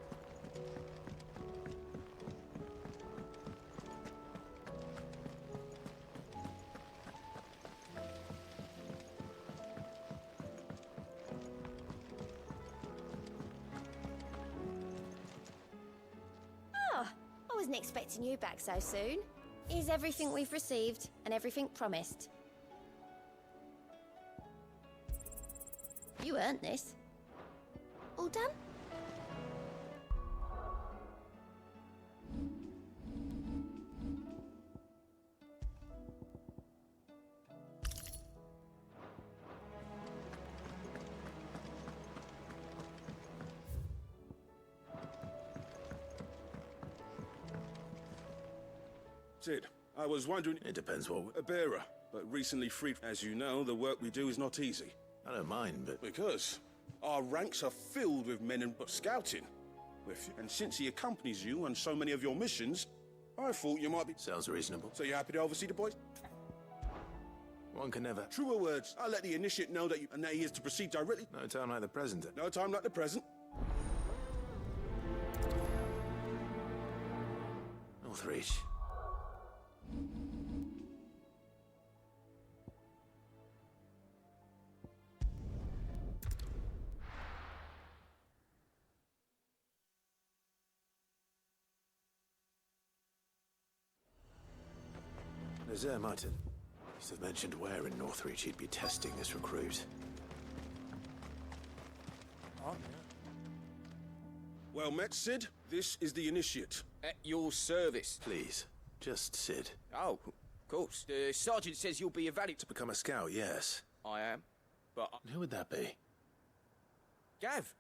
S13: Ah, I wasn't expecting you back so soon. Is everything we've received and everything promised? You earned this. All done?
S12: Sid, I was wondering...
S2: It depends what...
S12: A bearer, but recently freed. As you know, the work we do is not easy.
S2: I don't mind, but...
S12: Because our ranks are filled with men and scouting. And since he accompanies you on so many of your missions, I thought you might be...
S2: Sounds reasonable.
S12: So you happy to oversee the boys?
S2: One can never...
S12: Truer words. I'll let the initiate know that and that he is to proceed directly.
S2: No time like the present.
S12: No time like the present.
S2: Northreach. Nazir Martin must have mentioned where in Northreach he'd be testing this recruit.
S6: Oh,
S12: Well met, Sid. This is the initiate.
S6: At your service.
S2: Please, just Sid.
S6: Oh, of course. The sergeant says you'll be a valuable...
S2: To become a scout, yes.
S6: I am, but...
S2: Who would that be?
S14: Gav.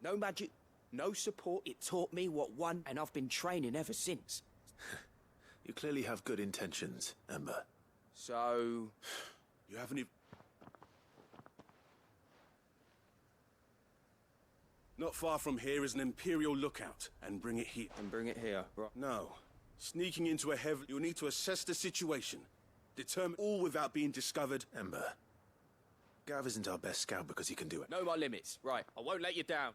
S14: No magic, no support. It taught me what one, and I've been training ever since.
S2: You clearly have good intentions, Ember.
S6: So...
S12: You haven't even... Not far from here is an Imperial lookout, and bring it here.
S6: And bring it here, right?
S12: No. Sneaking into a heavy... You'll need to assess the situation. Determine all without being discovered.
S2: Ember. Gav isn't our best scout because he can do it.
S6: Know my limits. Right, I won't let you down.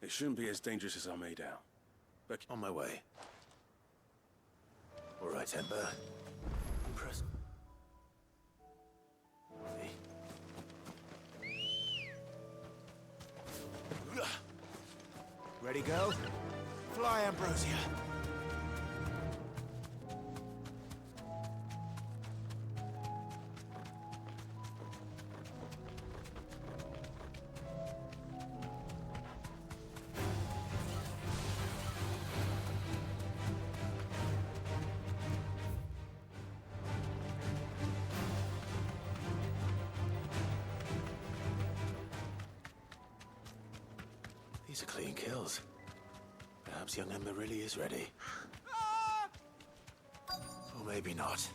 S12: It shouldn't be as dangerous as I made out. But
S2: on my way. All right, Ember. Press.
S1: Ready, go? Fly, Ambrosia.
S2: These are clean kills. Perhaps young Ember really is ready. Or maybe not.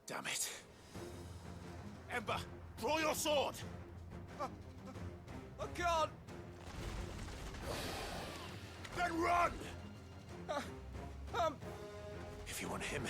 S2: Damn it.
S1: Ember, draw your sword!
S6: I can't!
S1: Then run!
S2: If you want him...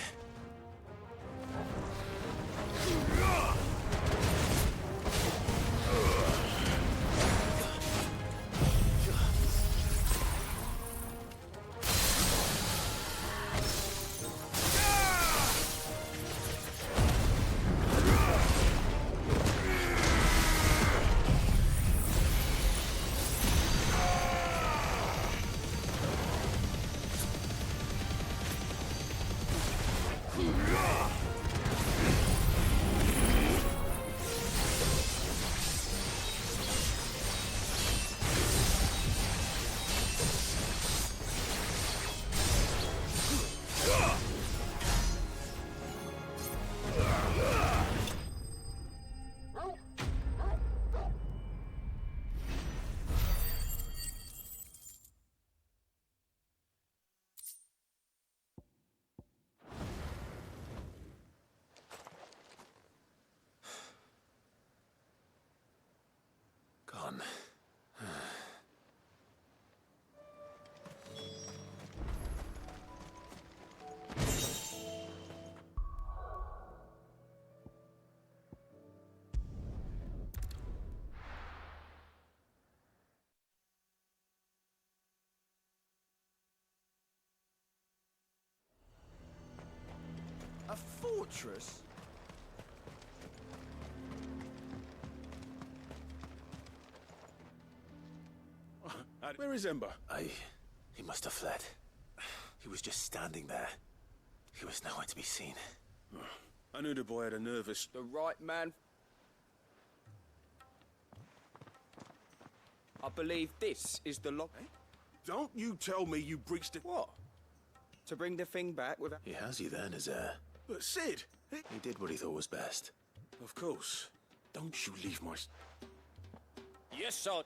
S14: fortress?
S12: Where is Ember?
S2: He must have fled. He was just standing there. He was nowhere to be seen.
S12: I knew the boy had a nervous...
S14: The right man. I believe this is the lock.
S12: Don't you tell me you breached it.
S14: What? To bring the thing back without...
S2: He has you then, his heir.
S12: But Sid!
S2: He did what he thought was best.
S12: Of course. Don't you leave my...
S14: Yes, sir.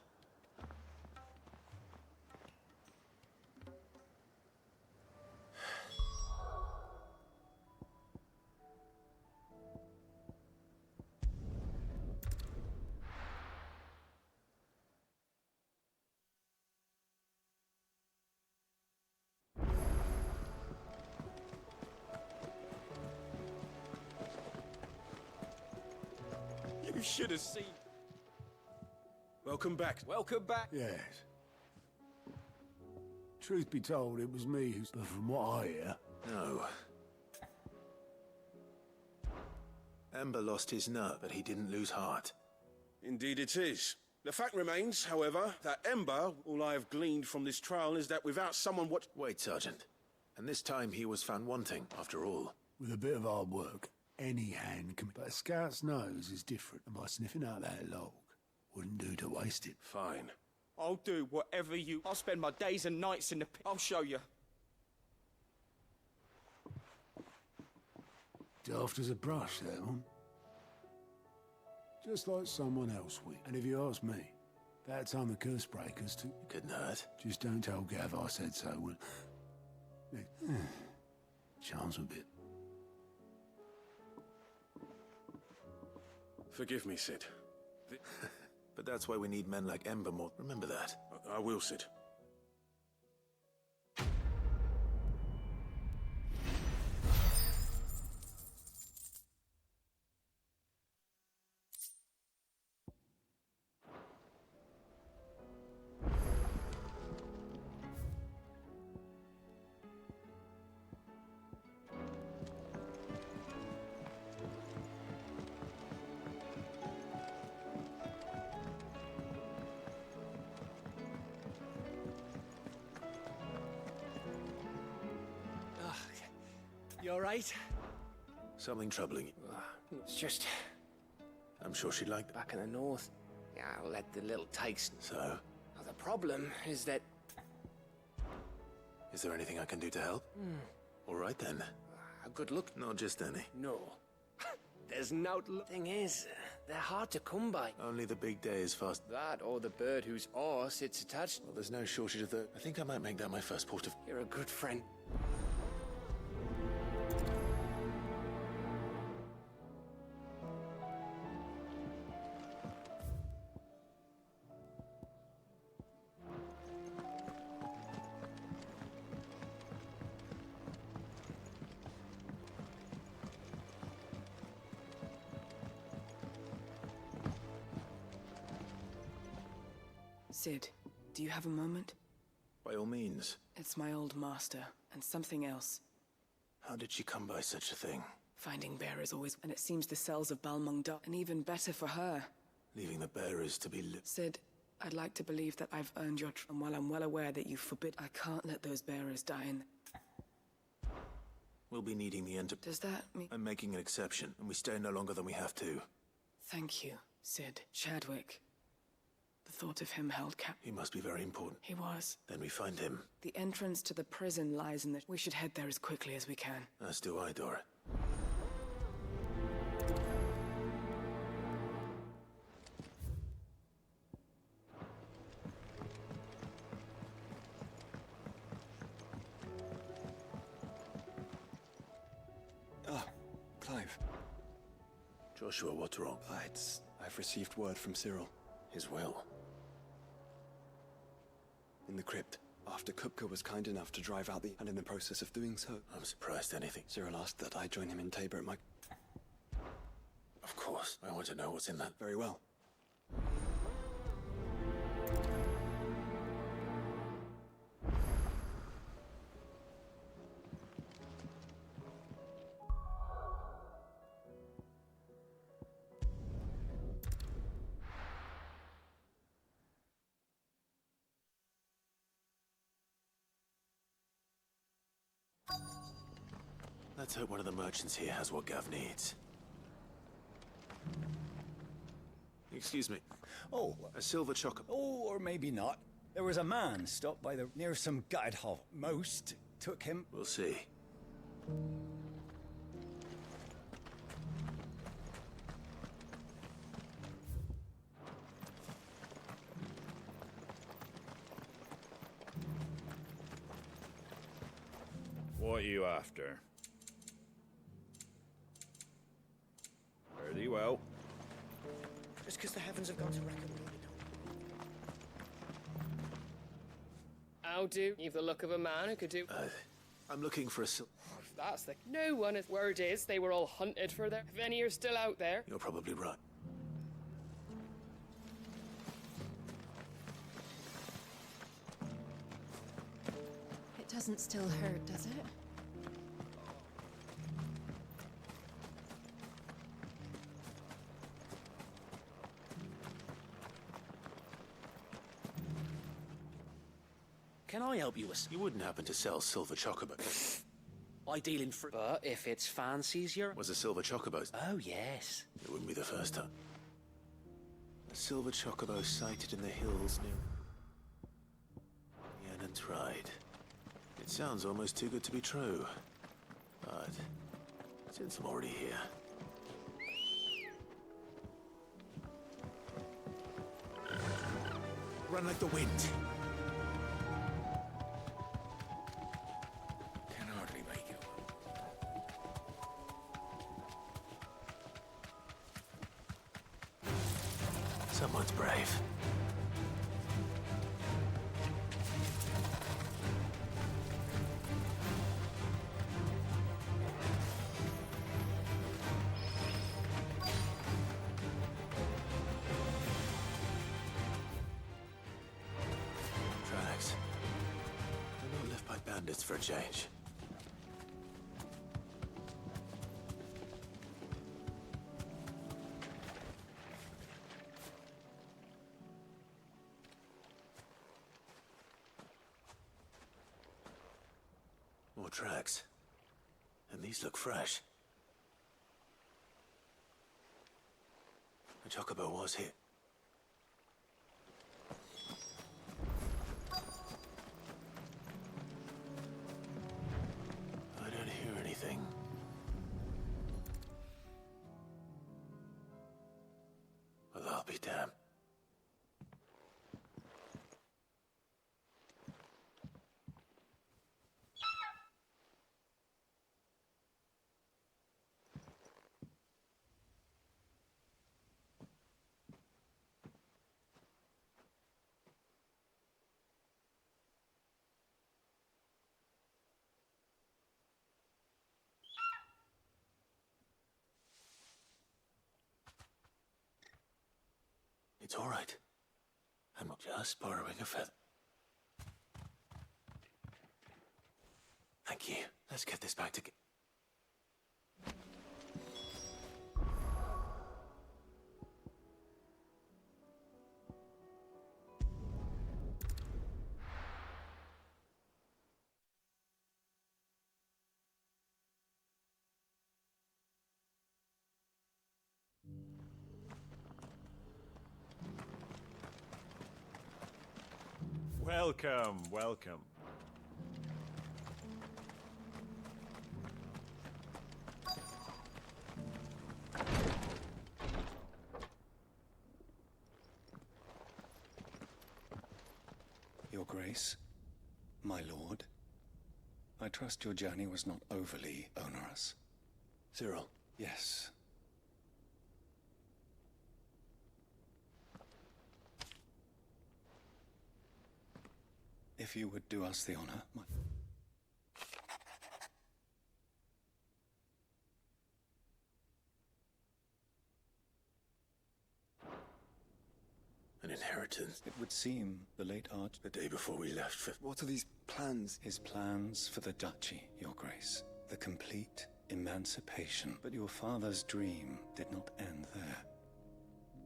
S14: You should have seen.
S12: Welcome back.
S14: Welcome back.
S1: Yes. Truth be told, it was me who's... But from what I hear...
S2: No. Ember lost his nut, but he didn't lose heart.
S12: Indeed it is. The fact remains, however, that Ember, all I have gleaned from this trial is that without someone what...
S2: Wait, Sergeant. And this time he was found wanting, after all.
S1: With a bit of hard work, any hand can... But a scout's nose is different, and by sniffing out that log, wouldn't do to waste it.
S12: Fine.
S14: I'll do whatever you... I'll spend my days and nights in the pit. I'll show you.
S1: Daft as a brush, that one. Just like someone else would. And if you ask me, that time the curse breakers too...
S2: Couldn't hurt.
S1: Just don't tell Gav I said so, will... Chance a bit.
S12: Forgive me, Sid.
S2: But that's why we need men like Ember more. Remember that.
S12: I will, Sid.
S6: You alright?
S2: Something troubling you.
S6: It's just...
S2: I'm sure she'd like that.
S6: Back in the north. Yeah, I'll let the little takes...
S2: So?
S6: Now, the problem is that...
S2: Is there anything I can do to help? All right, then.
S6: A good look?
S2: Not just any.
S6: No. There's no... Thing is, they're hard to come by.
S2: Only the big day is fast.
S6: That or the bird whose oar sits attached.
S2: Well, there's no shortage of the... I think I might make that my first port of...
S6: You're a good friend.
S19: Sid, do you have a moment?
S2: By all means.
S19: It's my old master, and something else.
S2: How did she come by such a thing?
S19: Finding bearers always... And it seems the cells of Balmung Duck, and even better for her.
S2: Leaving the bearers to be
S19: Sid, I'd like to believe that I've earned your and while I'm well aware that you forbid... I can't let those bearers die in...
S2: We'll be needing the enter...
S19: Does that mean...
S2: I'm making an exception, and we stay no longer than we have to.
S19: Thank you, Sid. Chadwick. The thought of him held cap...
S2: He must be very important.
S19: He was.
S2: Then we find him.
S19: The entrance to the prison lies in the... We should head there as quickly as we can.
S2: As do I, Dora.
S9: Ah, Clive.
S2: Joshua, what's wrong?
S9: I've received word from Cyril.
S2: His will?
S9: In the crypt, after Kupka was kind enough to drive out the... And in the process of doing so...
S2: I'm surprised anything.
S9: Cyril asked that I join him in Tabor at my...
S2: Of course. I want to know what's in that.
S9: Very well.
S2: Let's hope one of the merchants here has what Gav needs. Excuse me.
S20: Oh.
S2: A silver chocolate.
S20: Oh, or maybe not. There was a man stopped by near some gutted hovel. Most took him.
S2: We'll see.
S21: What are you after? Fare thee well.
S14: Just because the heavens have gone to reckon.
S8: How do? You've the look of a man who could do.
S2: I'm looking for a
S8: That's the. No one. Word is they were all hunted for there. If any are still out there.
S2: You're probably right.
S3: It doesn't still hurt, does it?
S16: Can I help you with?
S2: You wouldn't happen to sell silver chocobo?
S16: I deal in fruit. But if it's fancies, you're...
S2: Was a silver chocobo?
S16: Oh, yes.
S2: It wouldn't be the first time. A silver chocobo sighted in the hills near... Yannan's Ride. It sounds almost too good to be true. But... since I'm already here... Run like the wind!
S20: Can hardly make it.
S2: Someone's brave. Tracks. They're not left by bandits for a change. More tracks. And these look fresh. The chocobo was here. I don't hear anything. Well, I'll be damned. It's all right. I'm just borrowing a feather. Thank you. Let's get this back together.
S21: Welcome, welcome.
S22: Your Grace, my lord, I trust your journey was not overly onerous.
S2: Cyril?
S22: Yes. If you would do us the honor, my...
S2: An inheritance.
S22: It would seem the late Arch...
S2: The day before we left for...
S9: What are these plans?
S22: His plans for the duchy, Your Grace. The complete emancipation. But your father's dream did not end there.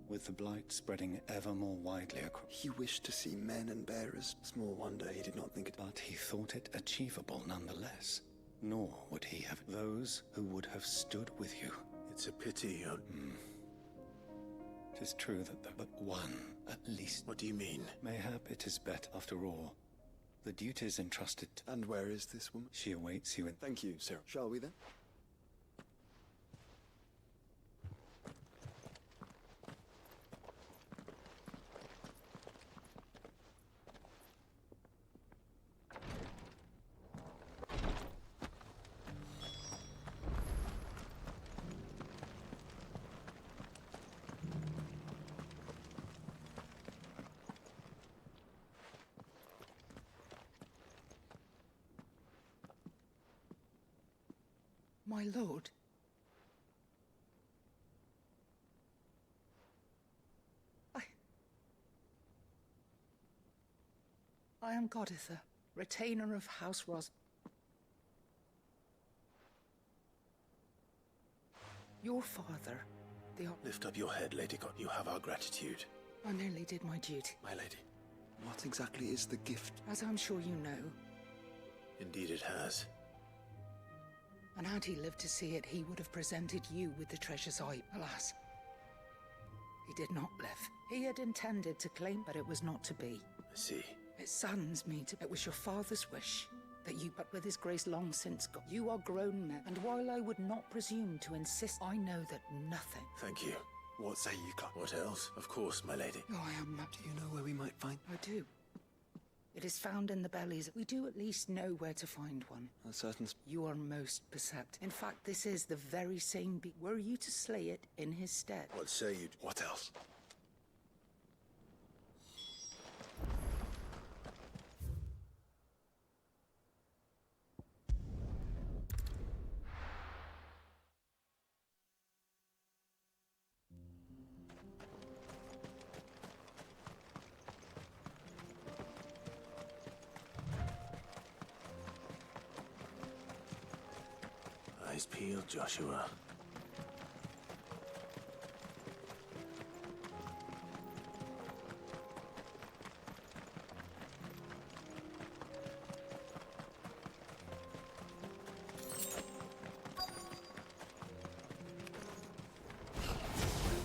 S22: With the blight spreading ever more widely across...
S9: He wished to see men and bearers. Small wonder he did not think it...
S22: But he thought it achievable nonetheless. nor would he have those who would have stood with you.
S2: It's a pity you're...
S22: It is true that but one, at least...
S2: What do you mean?
S22: Mayhap it is better, after all. The duties entrusted...
S9: And where is this woman?
S22: She awaits you in...
S9: Thank you, sir. Shall we then?
S7: My lord. I am Goditha, retainer of House Ros. Your father, the...
S2: Lift up your head, Lady God. You have our gratitude.
S7: I merely did my duty.
S2: My lady.
S9: What exactly is the gift?
S7: As I'm sure you know.
S2: Indeed it has.
S7: And had he lived to see it, he would have presented you with the treasure's eye. Alas, he did not live. He had intended to claim, but it was not to be.
S2: I see.
S7: It saddens me to... It was your father's wish that you, but with his grace long since gone. You are grown men, and while I would not presume to insist, I know that nothing...
S2: Thank you.
S9: What say you, Clark?
S2: What else? Of course, my lady.
S7: Oh, I am...
S9: Do you know where we might find...
S7: I do. It is found in the bellies. We do at least know where to find one.
S9: A certain...
S7: You are most perceptive. In fact, this is the very same were you to slay it in his stead.
S2: What say you?
S9: What else?
S2: Eyes peeled, Joshua.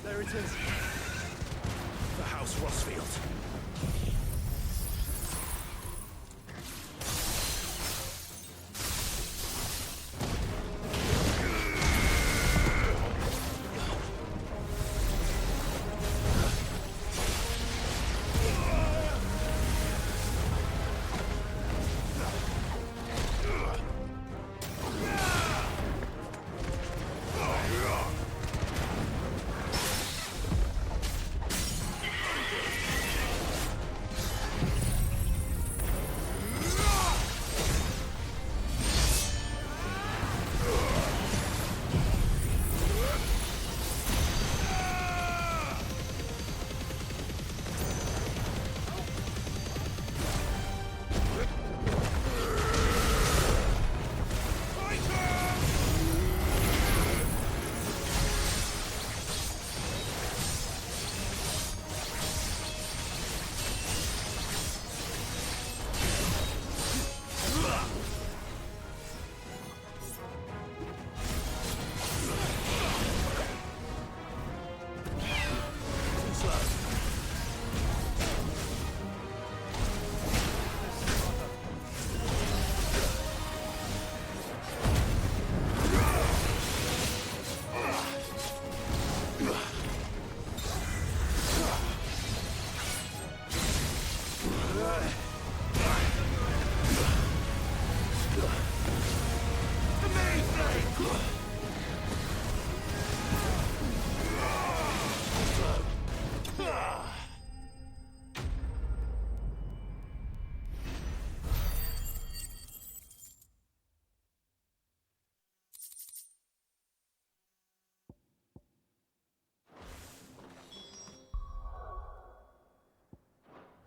S9: There it is.
S2: The House Rosfield.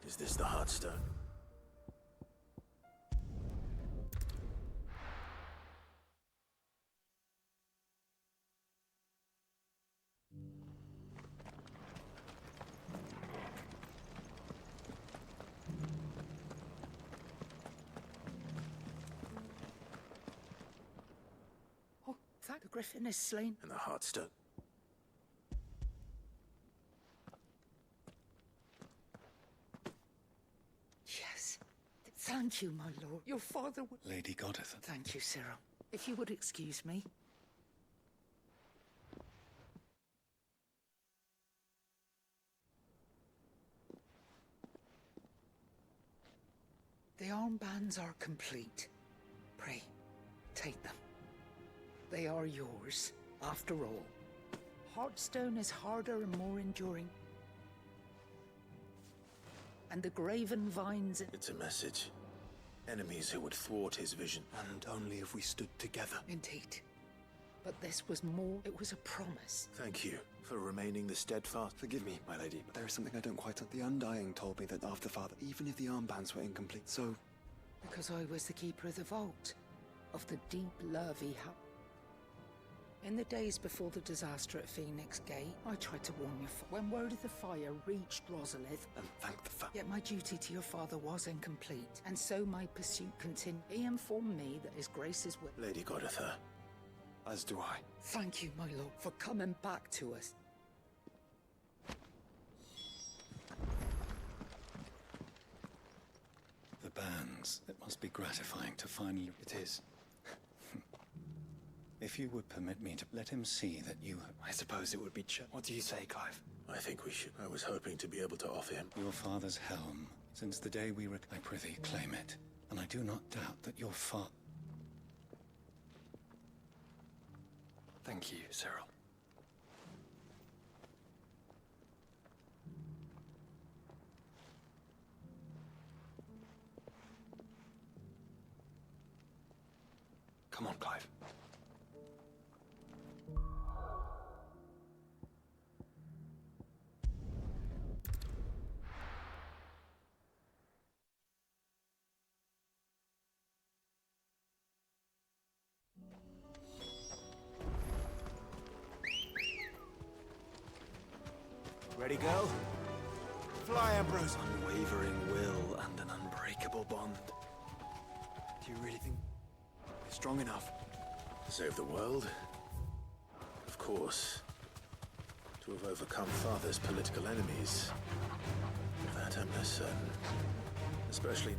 S2: Is this the Heartstone?
S7: The griffin is slain.
S2: And the Heartstone.
S7: Yes. Thank you, my lord. Your father would...
S22: Lady Goditha.
S7: Thank you, Cyril. If you would excuse me. The armbands are complete. Pray, take them. They are yours, after all. Heartstone is harder and more enduring. And the graven vines...
S2: It's a message. Enemies who would thwart his vision. And only if we stood together.
S7: Indeed. But this was more. It was a promise.
S2: Thank you for remaining the steadfast.
S9: Forgive me, my lady, but there is something I don't quite... The Undying told me that after Father, even if the armbands were incomplete, so...
S7: Because I was the keeper of the vault. Of the deep love he had. In the days before the disaster at Phoenix Gate, I tried to warn you. When word of the fire reached Rosalith,
S9: and thank the
S7: yet my duty to your father was incomplete, and so my pursuit continued. He informed me that his grace is with...
S2: Lady Goditha.
S9: As do I.
S7: Thank you, my lord, for coming back to us.
S22: The bands. It must be gratifying to finally...
S9: It is.
S22: If you would permit me to let him see that you...
S9: I suppose it would be... What do you say, Clive?
S2: I think we should. I was hoping to be able to offer him.
S22: Your father's helm. Since the day we I prithee, claim it. And I do not doubt that your father...
S9: Thank you, Cyril. Come on, Clive.
S2: Ready, go? Fly, Ambrose.
S9: Unwavering will and an unbreakable bond. Do you really think we're strong enough?
S2: To save the world? Of course. To have overcome Father's political enemies. That I'm less certain. Especially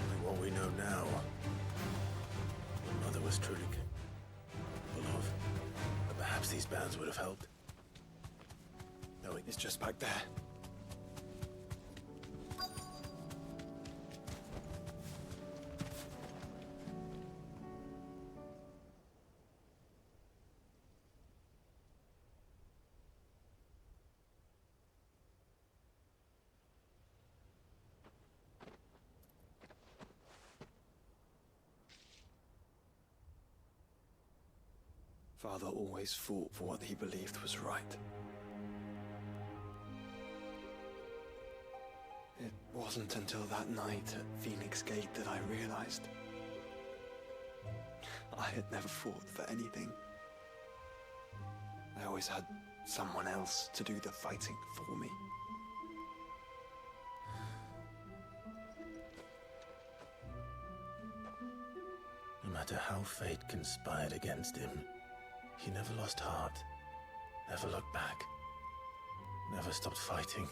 S2: knowing what we know now. What Mother was truly capable of. But perhaps these bands would have helped. No, it's just back there. Father always fought for what he believed was right. It wasn't until that night at Phoenix Gate that I realized I had never fought for anything. I always had someone else to do the fighting for me. No matter how fate conspired against him, he never lost heart, never looked back, never stopped fighting.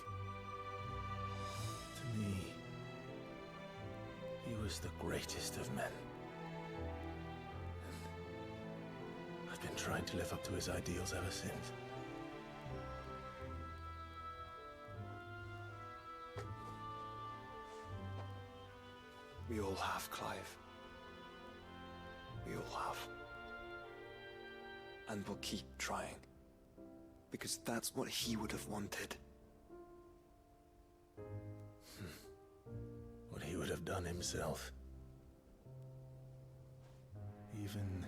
S2: To me, he was the greatest of men. And I've been trying to live up to his ideals ever since. We all have, Clive. We all have. And we'll keep trying. Because that's what he would have wanted. What he would have done himself. Even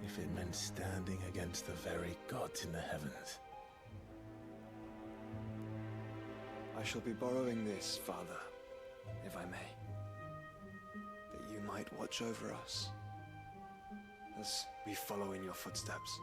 S2: if it meant standing against the very gods in the heavens. I shall be borrowing this, Father, if I may. That you might watch over us as we follow in your footsteps.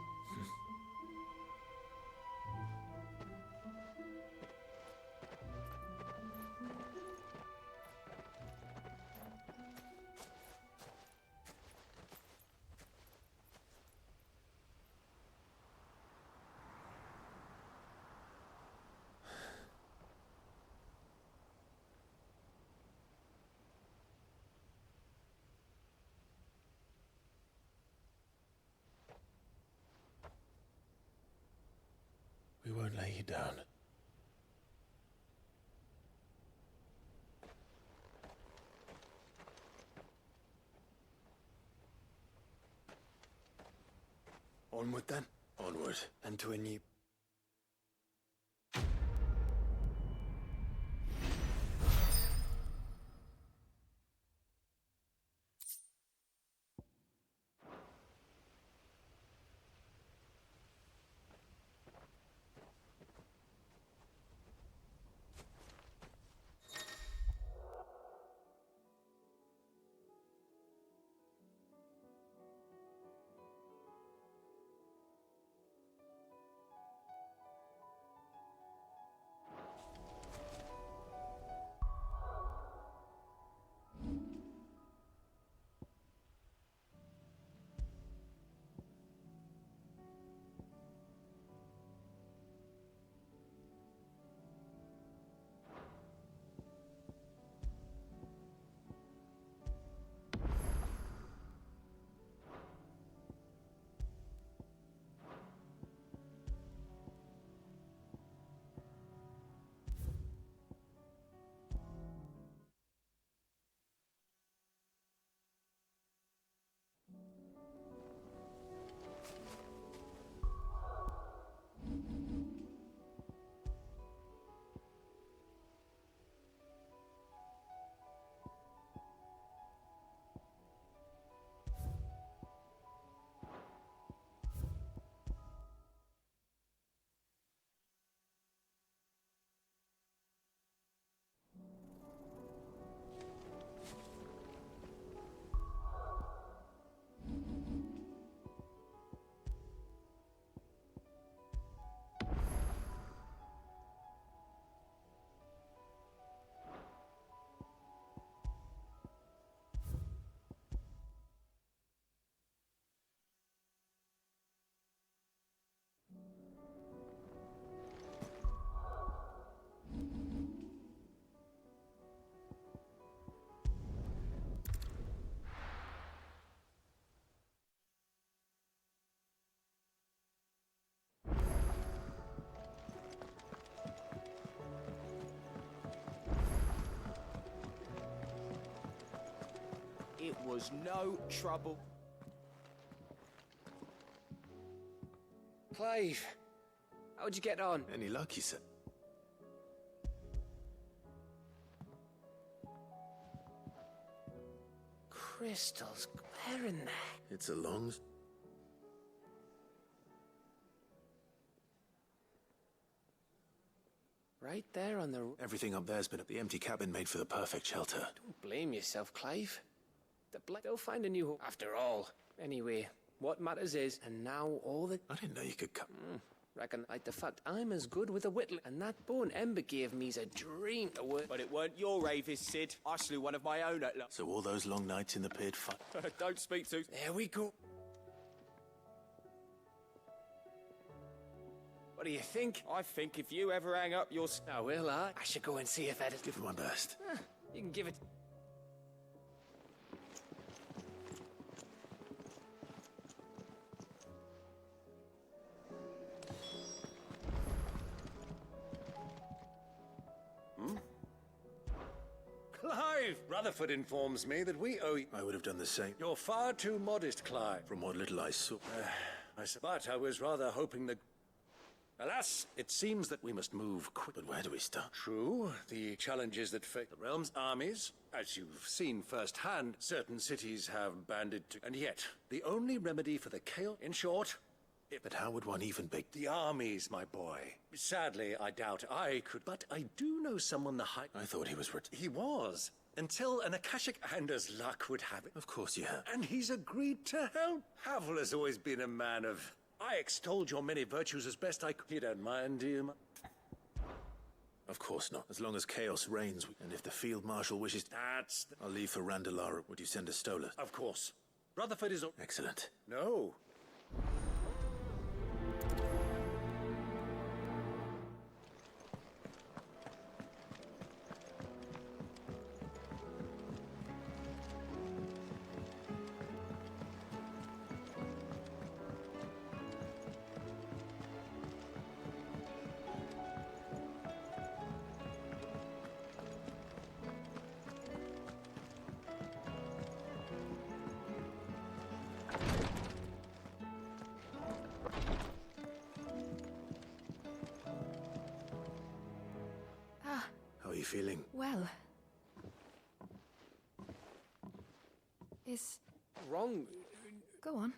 S2: Don't lay you down.
S9: Onward then,
S2: Onward.
S9: and to a new...
S14: It was no trouble.
S6: Clive, how'd you get on?
S2: Any luck, you said?
S6: Crystals, where in there?
S2: It's a long...
S6: Right there on the...
S2: Everything up there's been the empty cabin made for the perfect shelter.
S6: Don't blame yourself, Clive. They'll find a new home after all. Anyway, what matters is, and now all the...
S2: I didn't know you could come.
S6: Reckon, like the fact I'm as good with a whittle, and that bone Ember gave me's a dream to work.
S14: But it weren't your ravis, Sid. I slew one of my own at
S2: So all those long nights in the pit,
S14: Don't speak to...
S6: There we go. What do you think?
S14: I think if you ever hang up your...
S6: Oh, will I? I should go and see if Ed...
S2: Give it my best.
S6: You can give it...
S5: Clive! Rutherford informs me that we owe you...
S2: I would have done the same.
S5: You're far too modest, Clive.
S2: From what little I saw.
S5: But I was rather hoping that... Alas, it seems that we must move quick.
S2: But where do we start?
S5: True. The challenges that face the realm's armies, as you've seen firsthand, certain cities have banded to... And yet, the only remedy for the chaos... In short...
S2: But how would one even begin?
S5: The armies, my boy. Sadly, I doubt I could, but I do know someone the high...
S2: I thought he was...
S5: He was. Until an Akashic and as luck would have it.
S2: Of course you have.
S5: And he's agreed to help. Havel has always been a man of... I extolled your many virtues as best I could. You don't mind, do you?
S2: Of course not. As long as chaos reigns, and if the Field Marshal wishes...
S5: That's...
S2: I'll leave for Randalara. Would you send a stola?
S5: Of course. Rutherford is...
S2: Excellent.
S5: No.
S2: feeling?
S18: Well... Is...
S6: Wrong?
S18: Go on.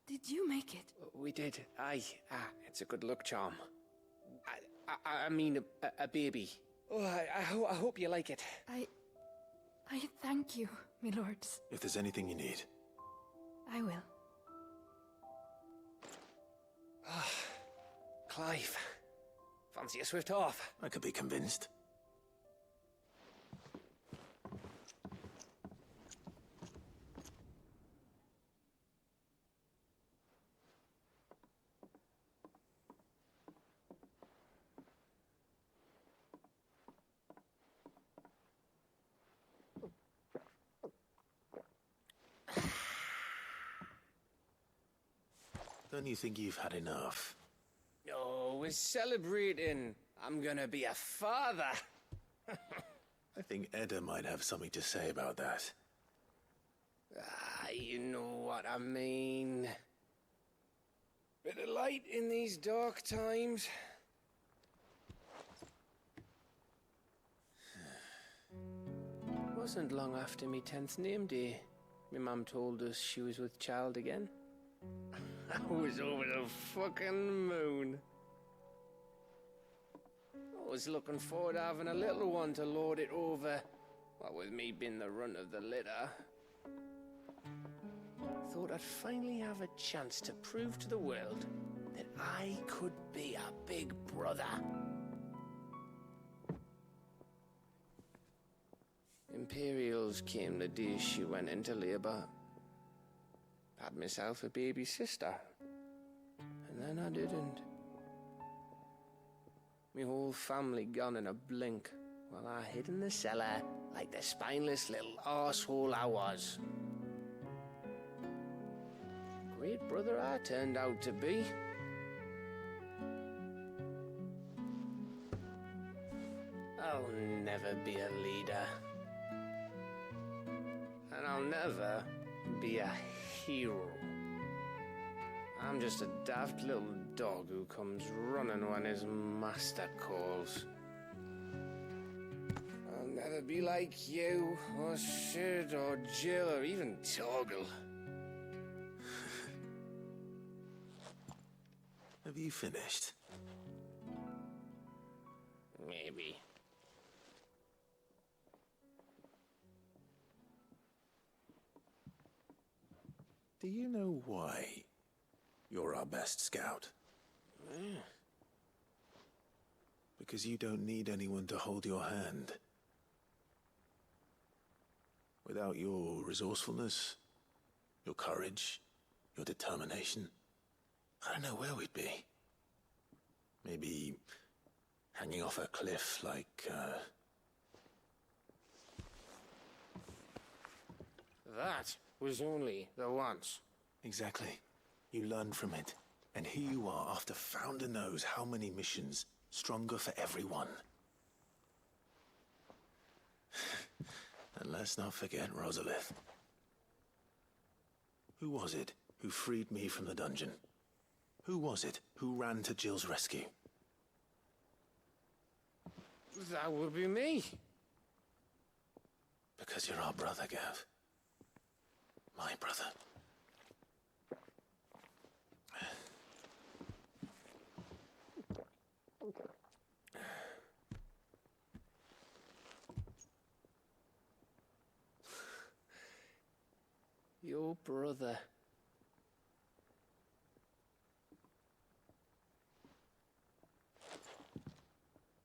S18: Did you make it?
S6: We did. Aye. It's a good luck charm. I mean, a baby. Oh, I hope you like it.
S18: I thank you, my lords.
S2: If there's anything you need.
S18: I will.
S6: Clive. Fancy a swift off?
S2: I could be convinced. Don't you think you've had enough?
S6: Oh, we're celebrating. I'm gonna be a father.
S2: I think Edda might have something to say about that.
S6: You know what I mean. Bit of light in these dark times. Wasn't long after me 10th name day. My mum told us she was with child again. I was over the fucking moon. I was looking forward to having a little one to lord it over. What with me being the runt of the litter. Thought I'd finally have a chance to prove to the world that I could be a big brother. Imperials came the day she went into labour. Had myself a baby sister. And then I didn't. My whole family gone in a blink, while I hid in the cellar like the spineless little arsehole I was. Great brother I turned out to be. I'll never be a leader. And I'll never be a hero. I'm just a daft little dog who comes running when his master calls. I'll never be like you, or Sid, or Jill, or even Torgal.
S2: Have you finished?
S6: Maybe.
S2: Do you know why you're our best scout?
S6: Yeah.
S2: Because you don't need anyone to hold your hand. Without your resourcefulness, your courage, your determination, I don't know where we'd be. Maybe hanging off a cliff like,
S6: That was only the once.
S2: Exactly. You learned from it. And here you are, after Founder knows how many missions, stronger for everyone. And let's not forget Rosalith. Who was it who freed me from the dungeon? Who was it who ran to Jill's rescue?
S6: That would be me.
S2: Because you're our brother, Gav. My brother.
S6: Your brother.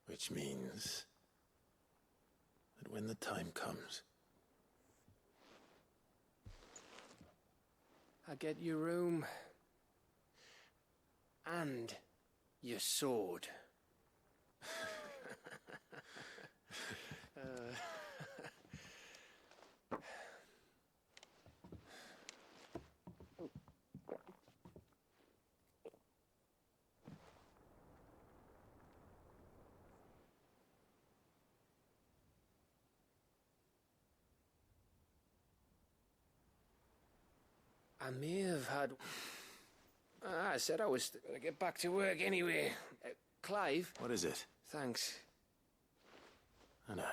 S2: Which means that when the time comes,
S6: I get your room. And your sword. I may have had I said I was gonna get back to work anyway. Clive?
S2: What is it?
S6: Thanks.
S2: I know.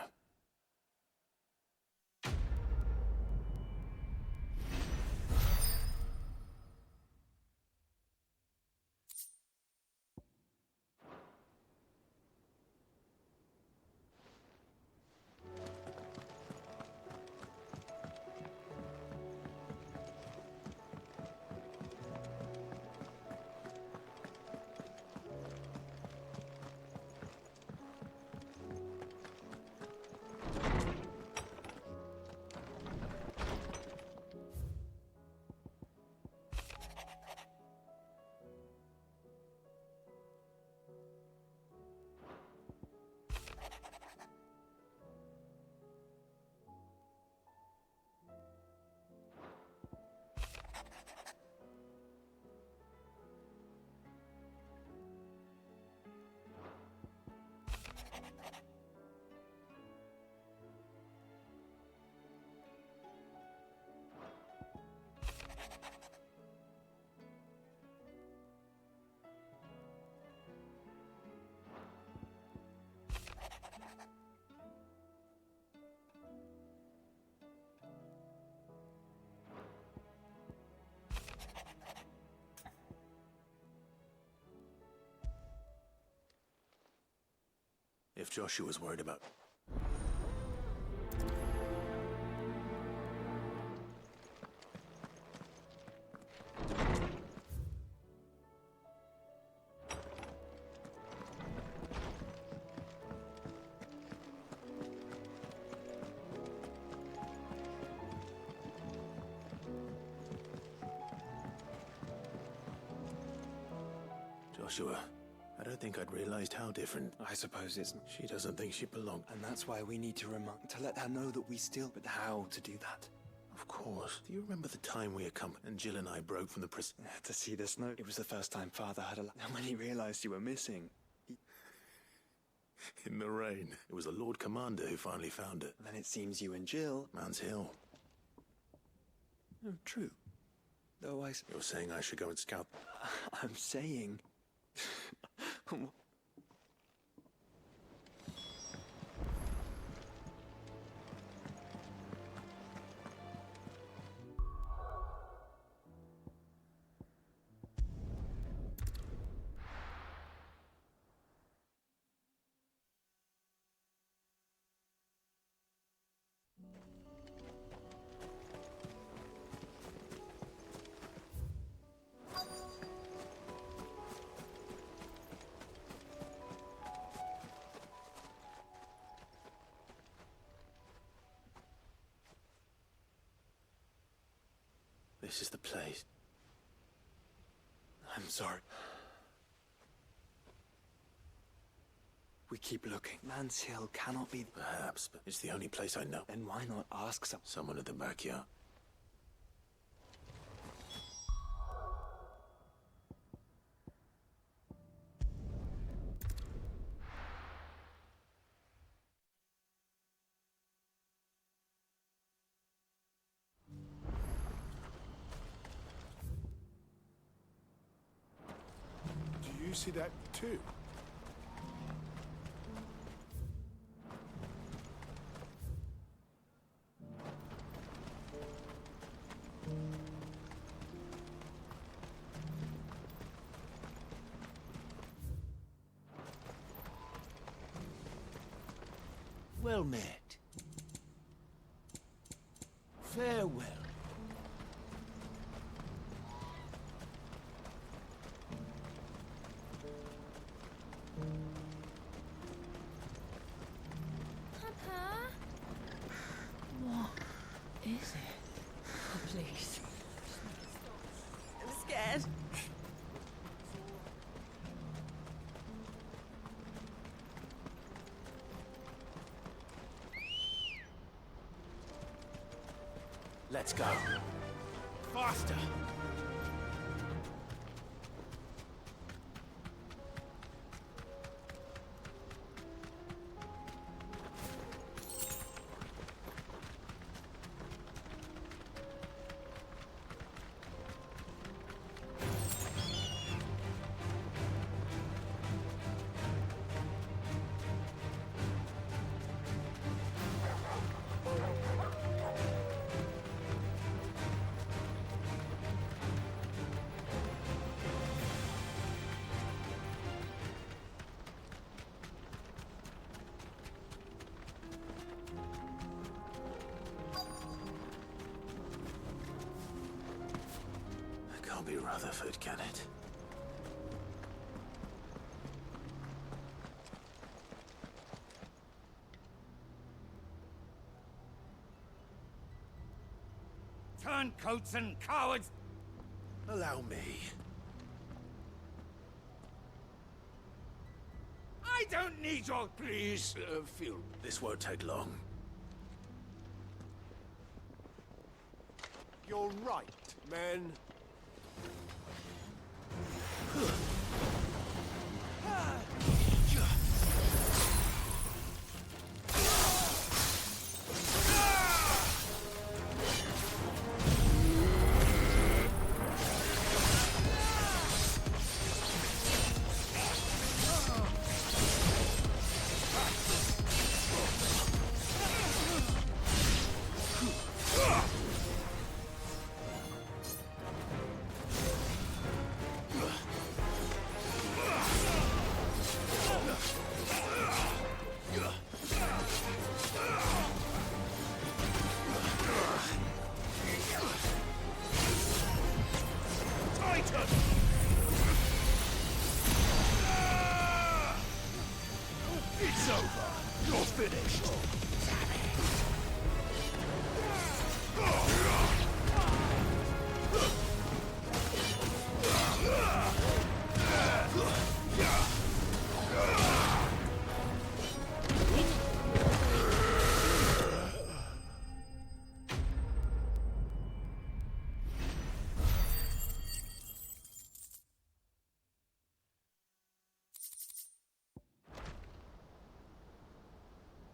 S2: If Joshua's worried about... Joshua, I don't think I'd realized how different.
S9: I suppose it's...
S2: She doesn't think she belongs.
S9: And that's why we need to let her know that we still... But how to do that?
S2: Of course. Do you remember the time we accompanied and Jill and I broke from the prison?
S9: To see this note, it was the first time Father had a... And when he realized you were missing, he...
S2: In the rain. It was the Lord Commander who finally found it.
S9: And then it seems you and Jill...
S2: Man's Hill.
S9: Oh, true. Though I...
S2: You're saying I should go and scout?
S9: I'm saying...
S2: This is the place.
S9: I'm sorry. We keep looking. Man's Hill cannot be...
S2: Perhaps, but it's the only place I know.
S9: Then why not ask
S2: someone in the backyard?
S1: You see that too?
S11: Well met. Farewell.
S3: Is it? Oh, please. I'm scared.
S11: Let's go. Faster!
S2: Rutherford, can it?
S11: Turncoats and cowards!
S2: Allow me.
S11: I don't need your...
S2: Please, Field. This won't take long.
S1: You're right, men. It's over. You're finished.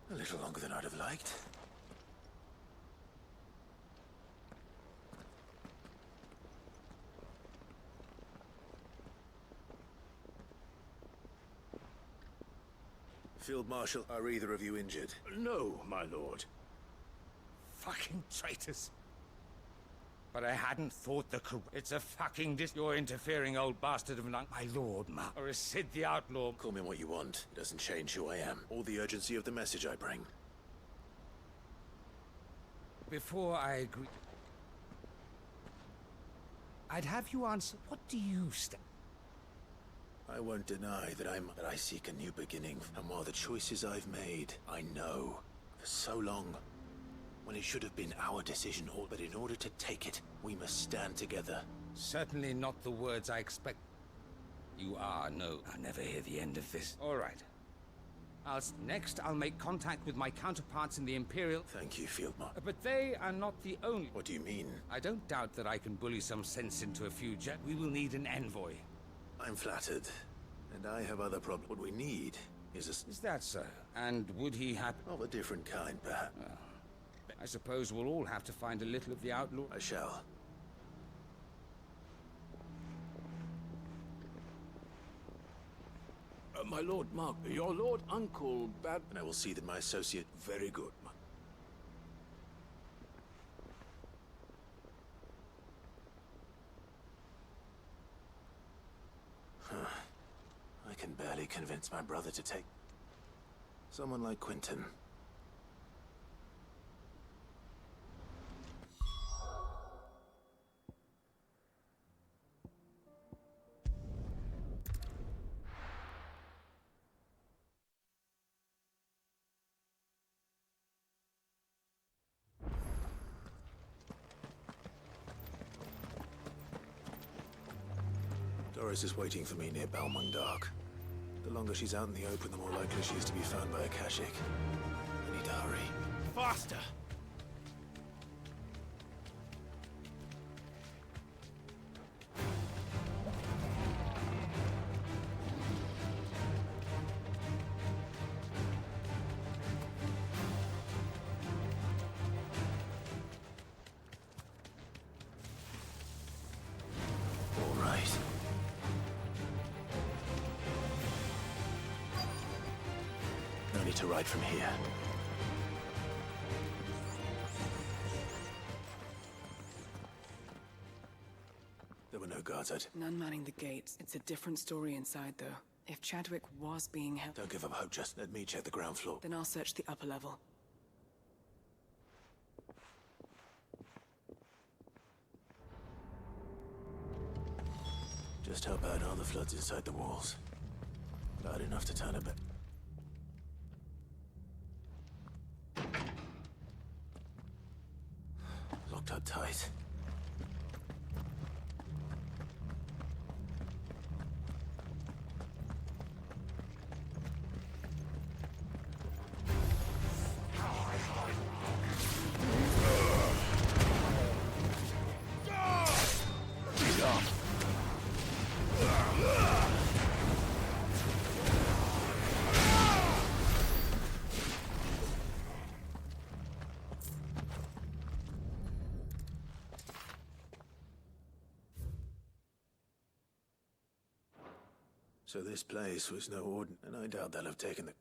S2: A little longer than I'd have liked. Field Marshal, are either of you injured?
S11: No, my lord. Fucking traitors. But I hadn't thought the crew. It's a fucking You're interfering, old bastard of an my lord, Ma. Or is Sid the outlaw?
S2: Call me what you want. It doesn't change who I am, or the urgency of the message I bring.
S11: Before I agree... I'd have you answer, what do you stand?
S2: I won't deny that I seek a new beginning, and while the choices I've made, I know, for so long, when it should have been our decision, but in order to take it, we must stand together.
S11: Certainly not the words I expect. You are, no. I'll never hear the end of this. All right. Next, I'll make contact with my counterparts in the Imperial...
S2: Thank you, Field Marshal.
S11: But they are not the only...
S2: What do you mean?
S11: I don't doubt that I can bully some sense into a few We will need an envoy.
S2: I'm flattered. And I have other problems. What we need is a...
S11: Is that so? And would he have...
S2: Of a different kind, perhaps.
S11: I suppose we'll all have to find a little of the outlaw.
S2: I shall.
S1: My Lord Mark, your Lord Uncle bad...
S2: And I will see that my associate...
S1: Very good.
S2: I can barely convince my brother to take... someone like Quentin. Doris is waiting for me near Balmundark. The longer she's out in the open, the more likely she is to be found by a Kashik. I need to hurry.
S11: Faster!
S2: To ride from here. There were no guards out.
S19: None manning the gates. It's a different story inside, though. If Chadwick was being held...
S2: Don't give up hope, just let me check the ground floor.
S19: Then I'll search the upper level.
S2: Just how bad are the floods inside the walls? Bad enough to turn a bit. Locked up tight. So this place was no ordinary, and I doubt they'll have taken the...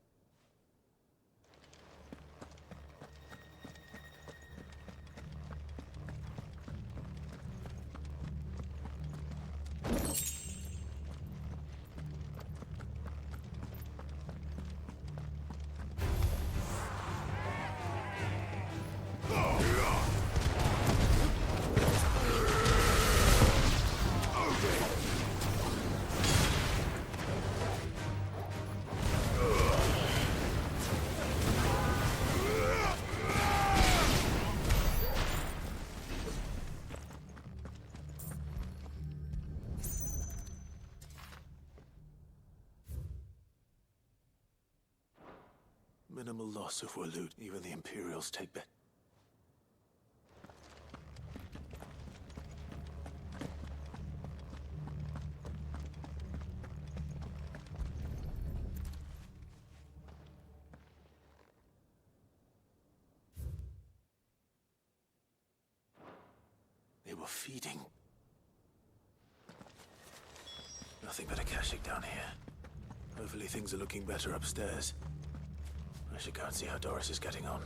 S2: Minimal loss if we're loot. Even the Imperials take bet. They were feeding. Nothing but a caching down here. Hopefully things are looking better upstairs. I should go and see how Doris is getting on.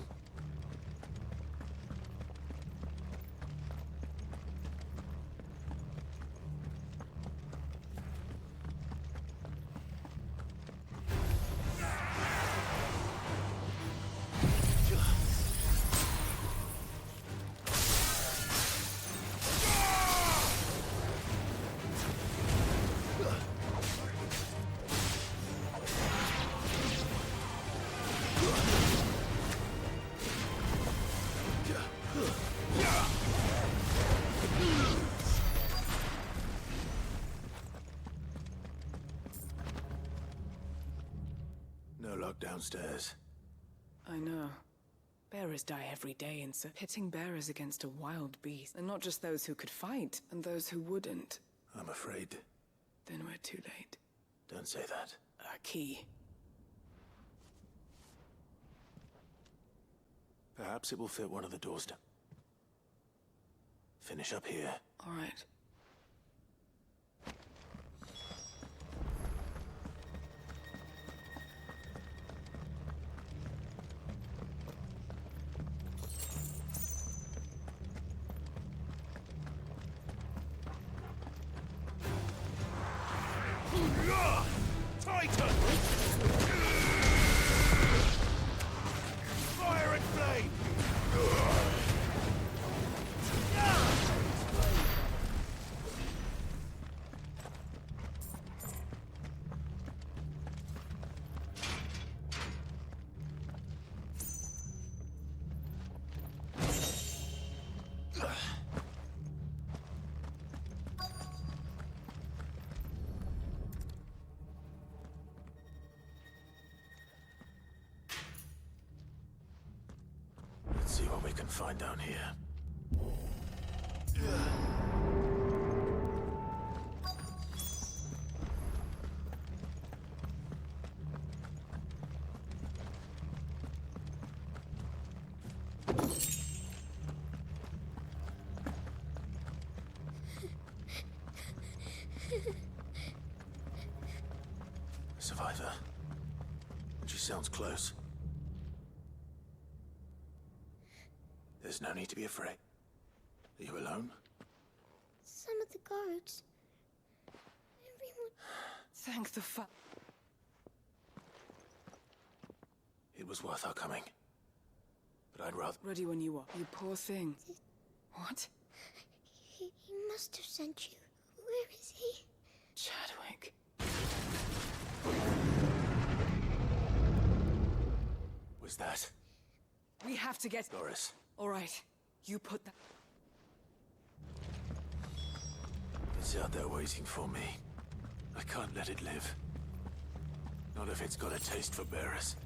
S2: No luck downstairs.
S19: I know. Bearers die every day, and so pitting bearers against a wild beast. And not just those who could fight, and those who wouldn't.
S2: I'm afraid.
S19: Then we're too late.
S2: Don't say that.
S19: A key.
S2: Perhaps it will fit one of the doors. Finish up here.
S19: All right.
S1: Titan! Fire and flame!
S2: Let's see what we can find down here. A survivor. She sounds close. There's no need to be afraid. Are you alone?
S13: Some of the guards. Everyone.
S19: Thank the
S2: It was worth our coming. But I'd rather...
S19: Ready when you are. You poor thing. What?
S13: He must have sent you. Where is he?
S19: Chadwick.
S2: Was that?
S19: We have to get...
S2: Doris.
S19: All right. You put that...
S2: It's out there waiting for me. I can't let it live. Not if it's got a taste for bearers.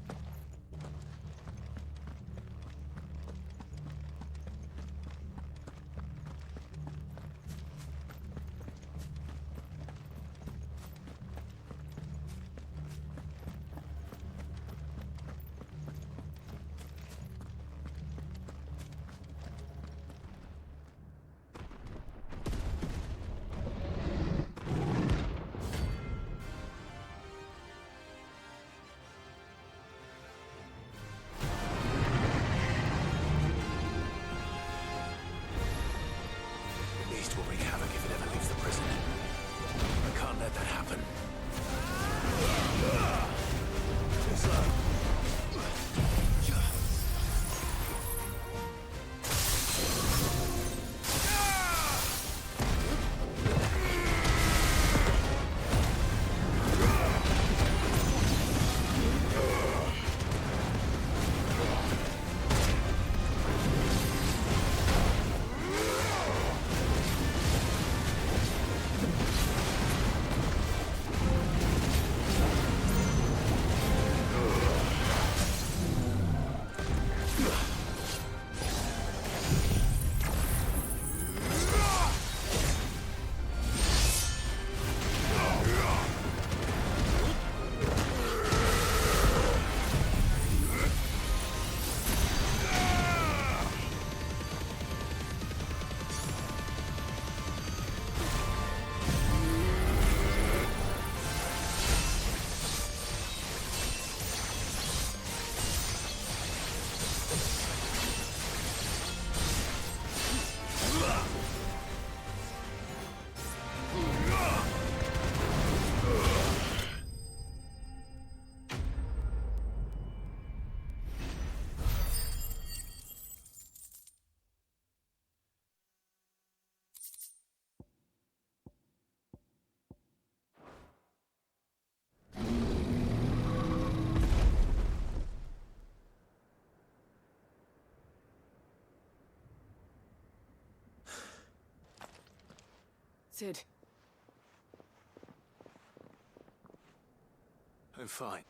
S2: Will wreak havoc if it ever leaves the prison. I can't let that happen. Too slow.
S19: Sid.
S2: I'm fine.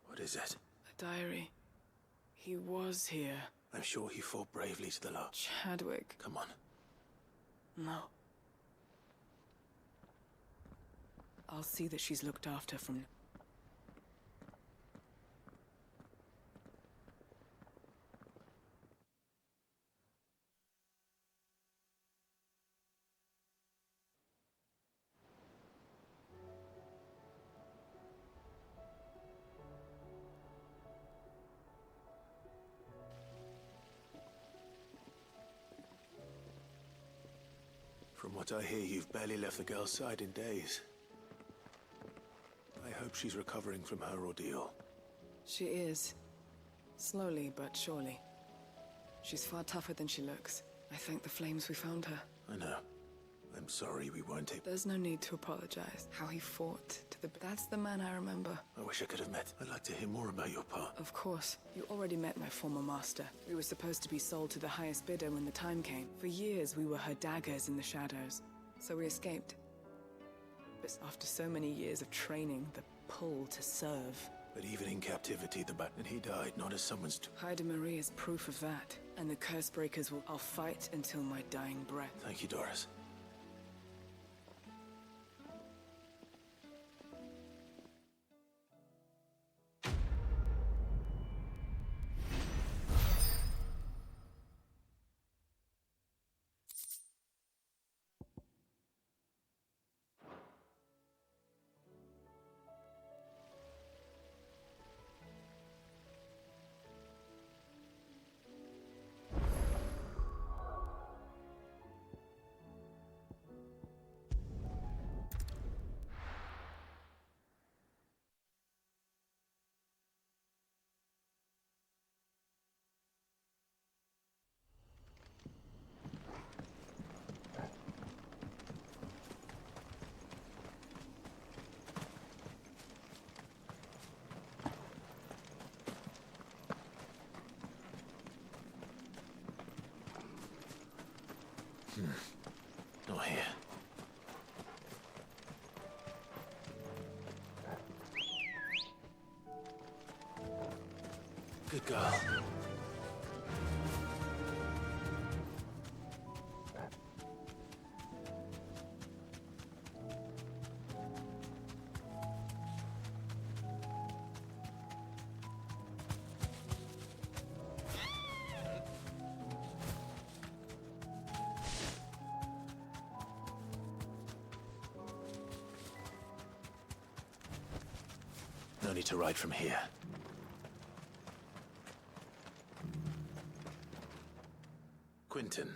S2: What is it?
S19: A diary. He was here.
S2: I'm sure he fought bravely to the last.
S19: Chadwick.
S2: Come on.
S19: No. I'll see that she's looked after from...
S2: From what I hear, you've barely left the girl's side in days. I hope she's recovering from her ordeal.
S19: She is. Slowly but surely. She's far tougher than she looks. I thank the flames we found her.
S2: I know. I'm sorry we weren't able...
S19: There's no need to apologize. How he fought to the... That's the man I remember.
S2: I wish I could have met. I'd like to hear more about your part.
S19: Of course. You already met my former master. We were supposed to be sold to the highest bidder when the time came. For years, we were her daggers in the shadows. So we escaped. But after so many years of training, the pull to serve...
S2: But even in captivity, and he died, not as someone's...
S19: Haida Marie is proof of that. And the curse breakers will... I'll fight until my dying breath.
S2: Thank you, Doris. Not here. Good girl. No need to ride from here. Quentin.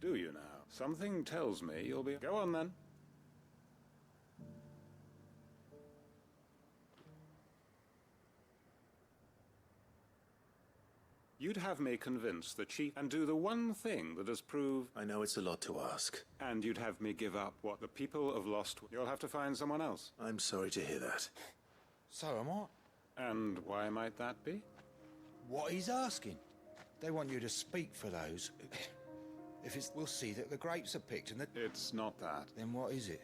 S22: Do you now? Something tells me you'll be... Go on, then. You'd have me convince the chief and do the one thing that has proved...
S2: I know it's a lot to ask.
S22: And you'd have me give up what the people have lost. You'll have to find someone else.
S2: I'm sorry to hear that.
S11: So am I.
S22: And why might that be?
S11: What he's asking. They want you to speak for those. If it's... We'll see that the grapes are picked and the...
S22: It's not that.
S11: Then what is it?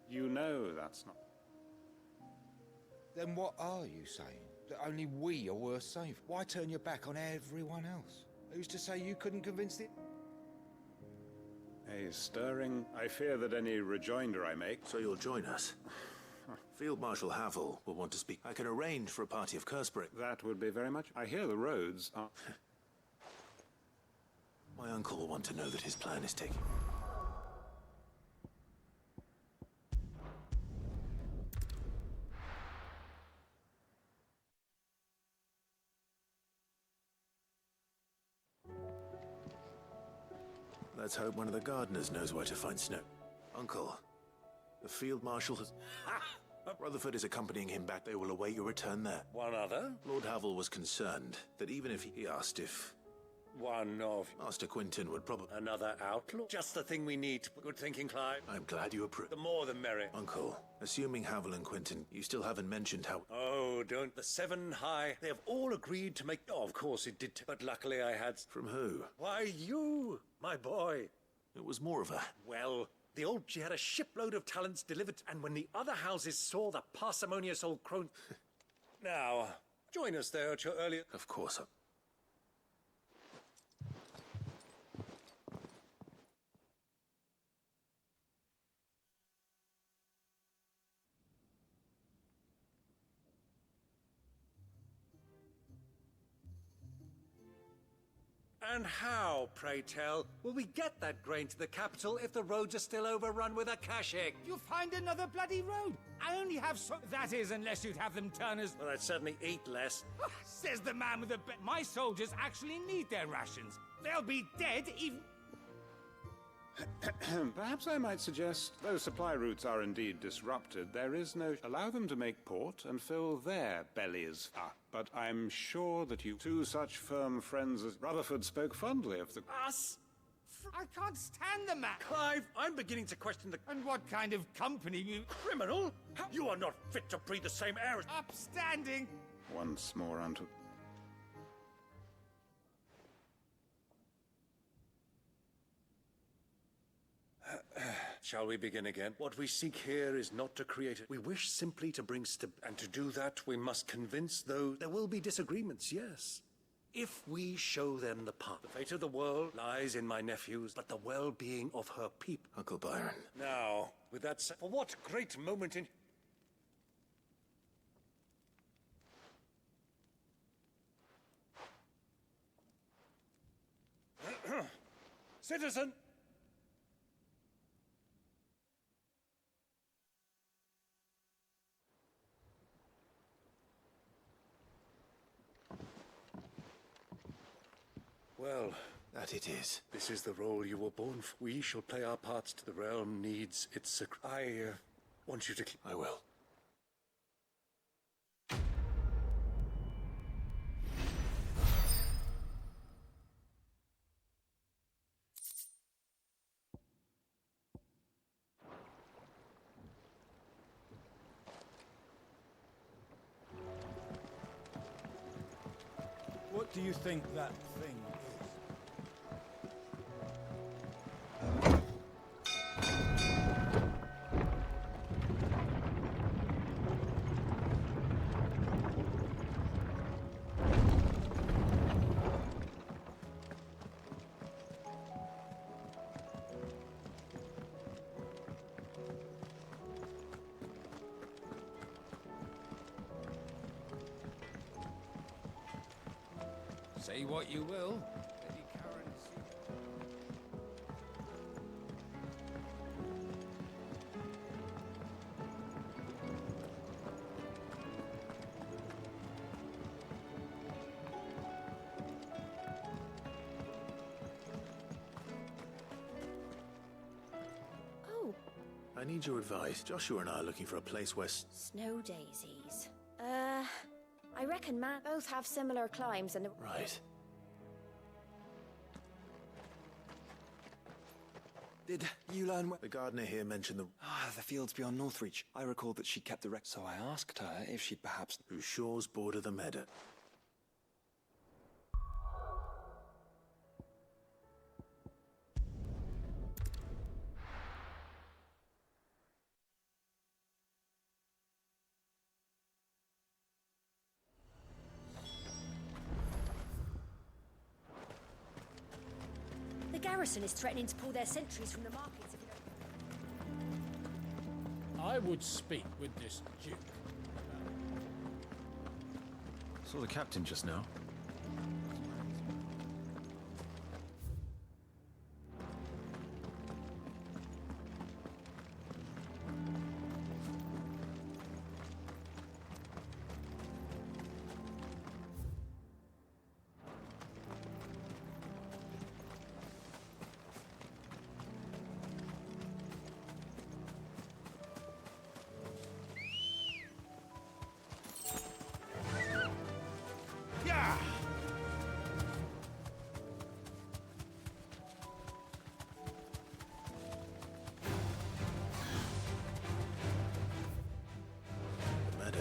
S22: You know that's not...
S11: Then what are you saying? That only we are worth saving? Why turn your back on everyone else? Who's to say you couldn't convince the...
S22: A stirring... I fear that any rejoinder I make...
S2: So you'll join us? Field Marshal Havel will want to speak. I can arrange for a party of Cursebrick.
S22: That would be very much... I hear the roads are...
S2: My uncle will want to know that his plan is taking... Let's hope one of the gardeners knows where to find Snow. Uncle, the Field Marshal has... Rutherford is accompanying him back. They will await your return there.
S5: One other?
S2: Lord Havel was concerned that even if he asked if...
S5: One of...
S2: Master Quentin would probably...
S5: Another outlaw? Just the thing we need. Good thinking, Clive.
S2: I'm glad you approve.
S5: The more the merrier.
S2: Uncle, assuming Havel and Quentin, you still haven't mentioned how...
S5: Oh, don't. The Seven High. They have all agreed to make... Oh, of course it did. But luckily I had...
S2: From who?
S5: Why, you, my boy.
S2: It was more of a...
S5: Well... The old she had a shipload of talents delivered, and when the other houses saw the parsimonious old crone... Now, join us there at your earlier...
S2: Of course.
S5: And how, pray tell, will we get that grain to the capital if the roads are still overrun with Akashic?
S11: You'll find another bloody road. I only have so... That is, unless you'd have them turn us...
S5: Well, I'd certainly eat less.
S11: Says the man with the... My soldiers actually need their rations. They'll be dead even...
S22: Perhaps I might suggest, though supply routes are indeed disrupted, there is no... Allow them to make port and fill their bellies. But I'm sure that you two such firm friends as Rutherford spoke fondly of the...
S11: Us? I can't stand the man.
S5: Clive, I'm beginning to question the...
S11: And what kind of company you...
S5: Criminal? You are not fit to breathe the same air as...
S11: Upstanding.
S22: Once more unto...
S5: Shall we begin again? What we seek here is not to create it. We wish simply to bring and to do that, we must convince those... There will be disagreements, yes. If we show them the path. The fate of the world lies in my nephews, but the well-being of her people.
S2: Uncle Byron.
S5: Now, with that said, for what great moment in... Citizen! Well,
S2: that it is.
S5: This is the role you were born for. We shall play our parts to the realm needs its... I want you to...
S2: I will.
S20: What do you think that thing is?
S11: Say what you will. Lady Karen
S13: Oh,
S2: I need your advice. Joshua and I are looking for a place where...
S13: snow daisies. I reckon both have similar climbs and...
S2: Right.
S9: Did you learn where...
S2: The gardener here mentioned the...
S9: the fields beyond Northreach. I recalled that she kept the wreck, so I asked her if she'd perhaps...
S2: Whose shores border the meadow.
S10: The garrison is threatening to pull their sentries from the markets if you don't...
S17: I would speak with this duke.
S21: Saw the captain just now.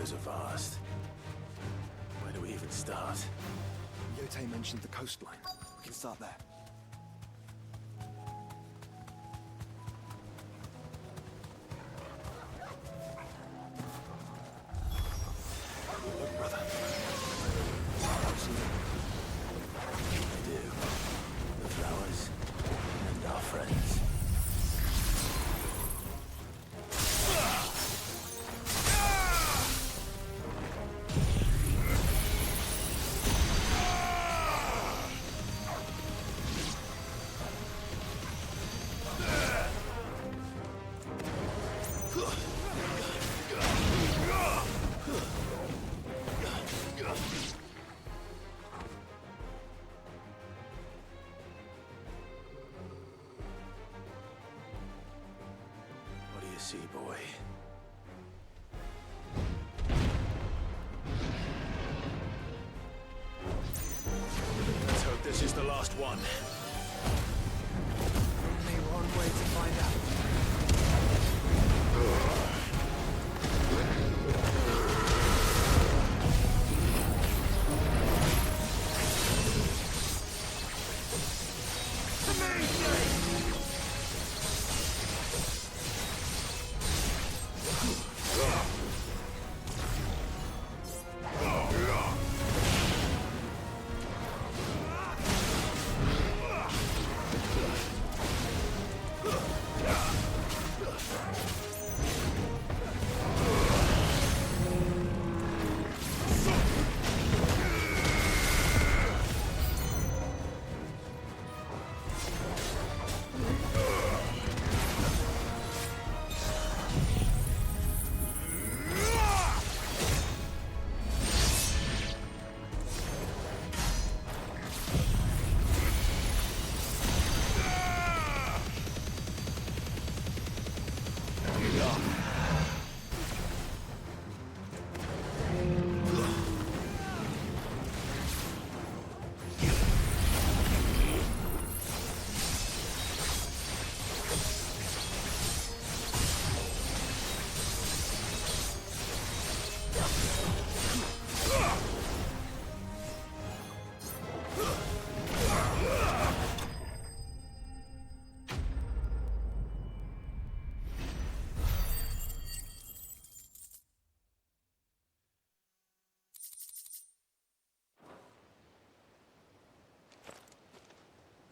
S2: Are vast. Where do we even start?
S9: Yote mentioned the coastline. We can start there.
S2: Look, brother. I do. The flowers and our friends. See, boy. Let's hope this is the last one.
S9: Only one way to find out.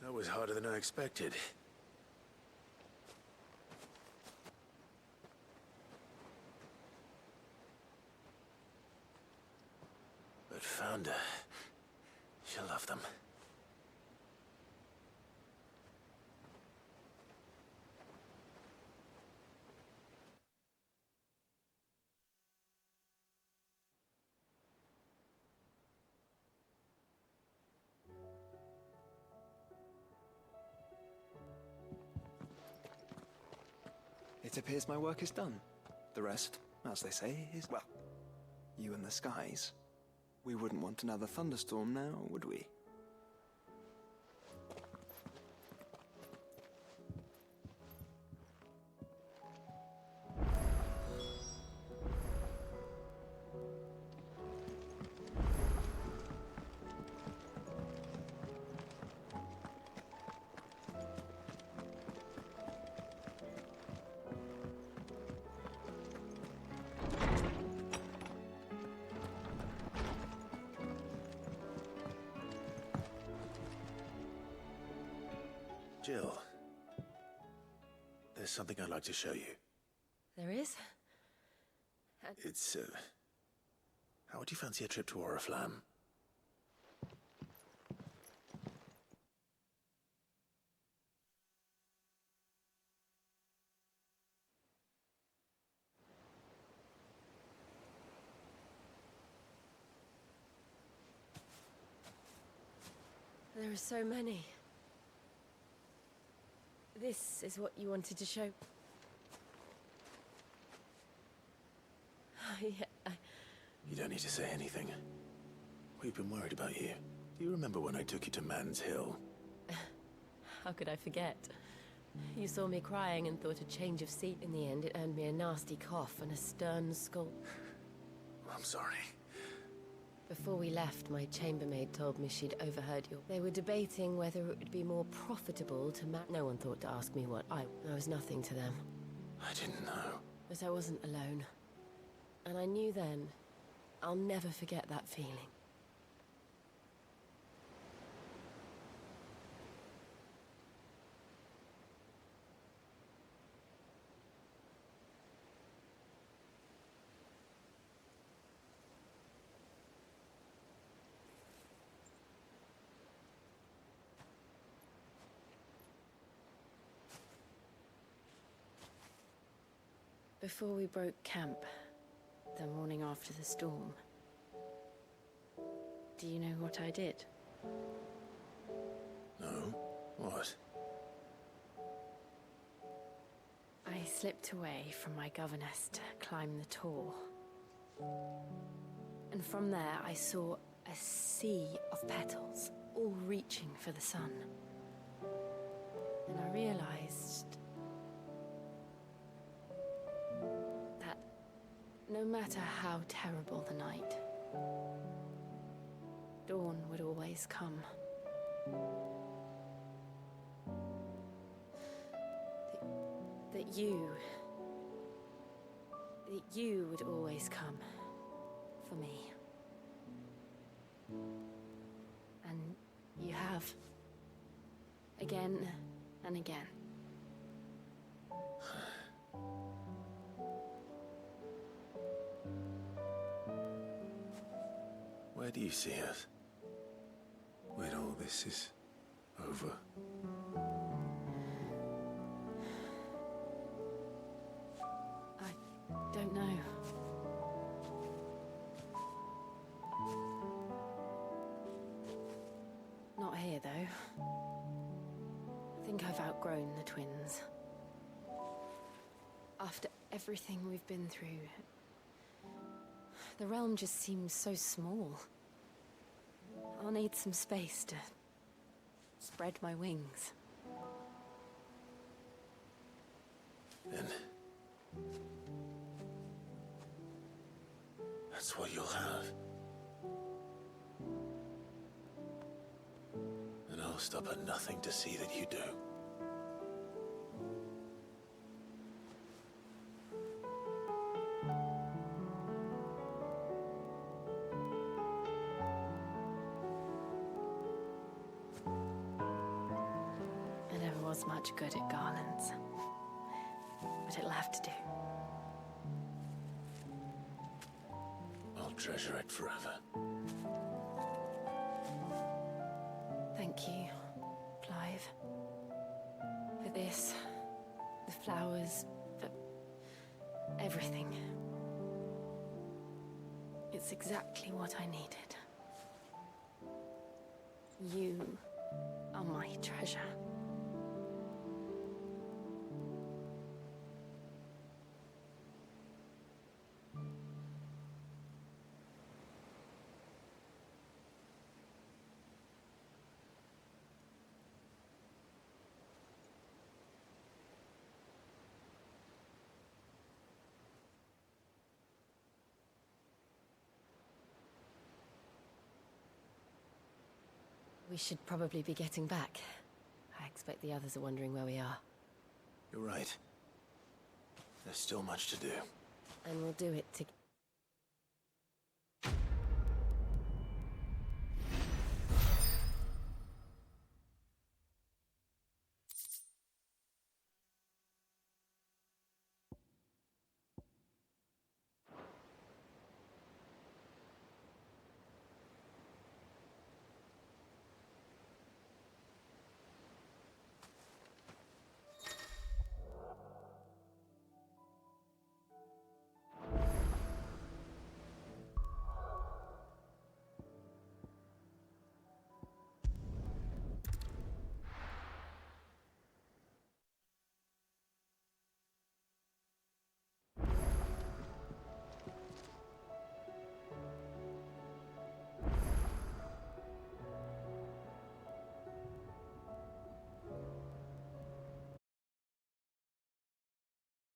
S2: That was harder than I expected. But found her. She'll love them.
S9: It appears my work is done. The rest, as they say, is, well, you and the skies. We wouldn't want another thunderstorm now, would we?
S2: Jill, there's something I'd like to show you.
S3: There is?
S2: It's, how would you fancy a trip to Oriflamme?
S3: There are so many. This is what you wanted to show. Yeah,
S2: You don't need to say anything. We've been worried about you. Do you remember when I took you to Man's Hill?
S3: How could I forget? You saw me crying and thought a change of scene. In the end, it earned me a nasty cough and a stern scold.
S2: I'm sorry.
S3: Before we left, my chambermaid told me she'd overheard you. They were debating whether it would be more profitable to No one thought to ask me what I was nothing to them.
S2: I didn't know.
S3: But I wasn't alone. And I knew then, I'll never forget that feeling. Before we broke camp, the morning after the storm, do you know what I did?
S2: No? What?
S3: I slipped away from my governess to climb the Tor. And from there I saw a sea of petals, all reaching for the sun. And I realized that no matter how terrible the night, dawn would always come. That you would always come for me. And you have. Again and again.
S2: Where do you see us? When all this is over?
S3: I don't know. Not here, though. I think I've outgrown the twins. After everything we've been through, the realm just seems so small. I'll need some space to spread my wings.
S2: Then that's what you'll have. And I'll stop at nothing to see that you do.
S3: I never was much good at garlands, but it'll have to do.
S2: I'll treasure it forever.
S3: This, the flowers, everything. It's exactly what I needed. You are my treasure. We should probably be getting back. I expect the others are wondering where we are.
S2: You're right. There's still much to do.
S3: And we'll do it together.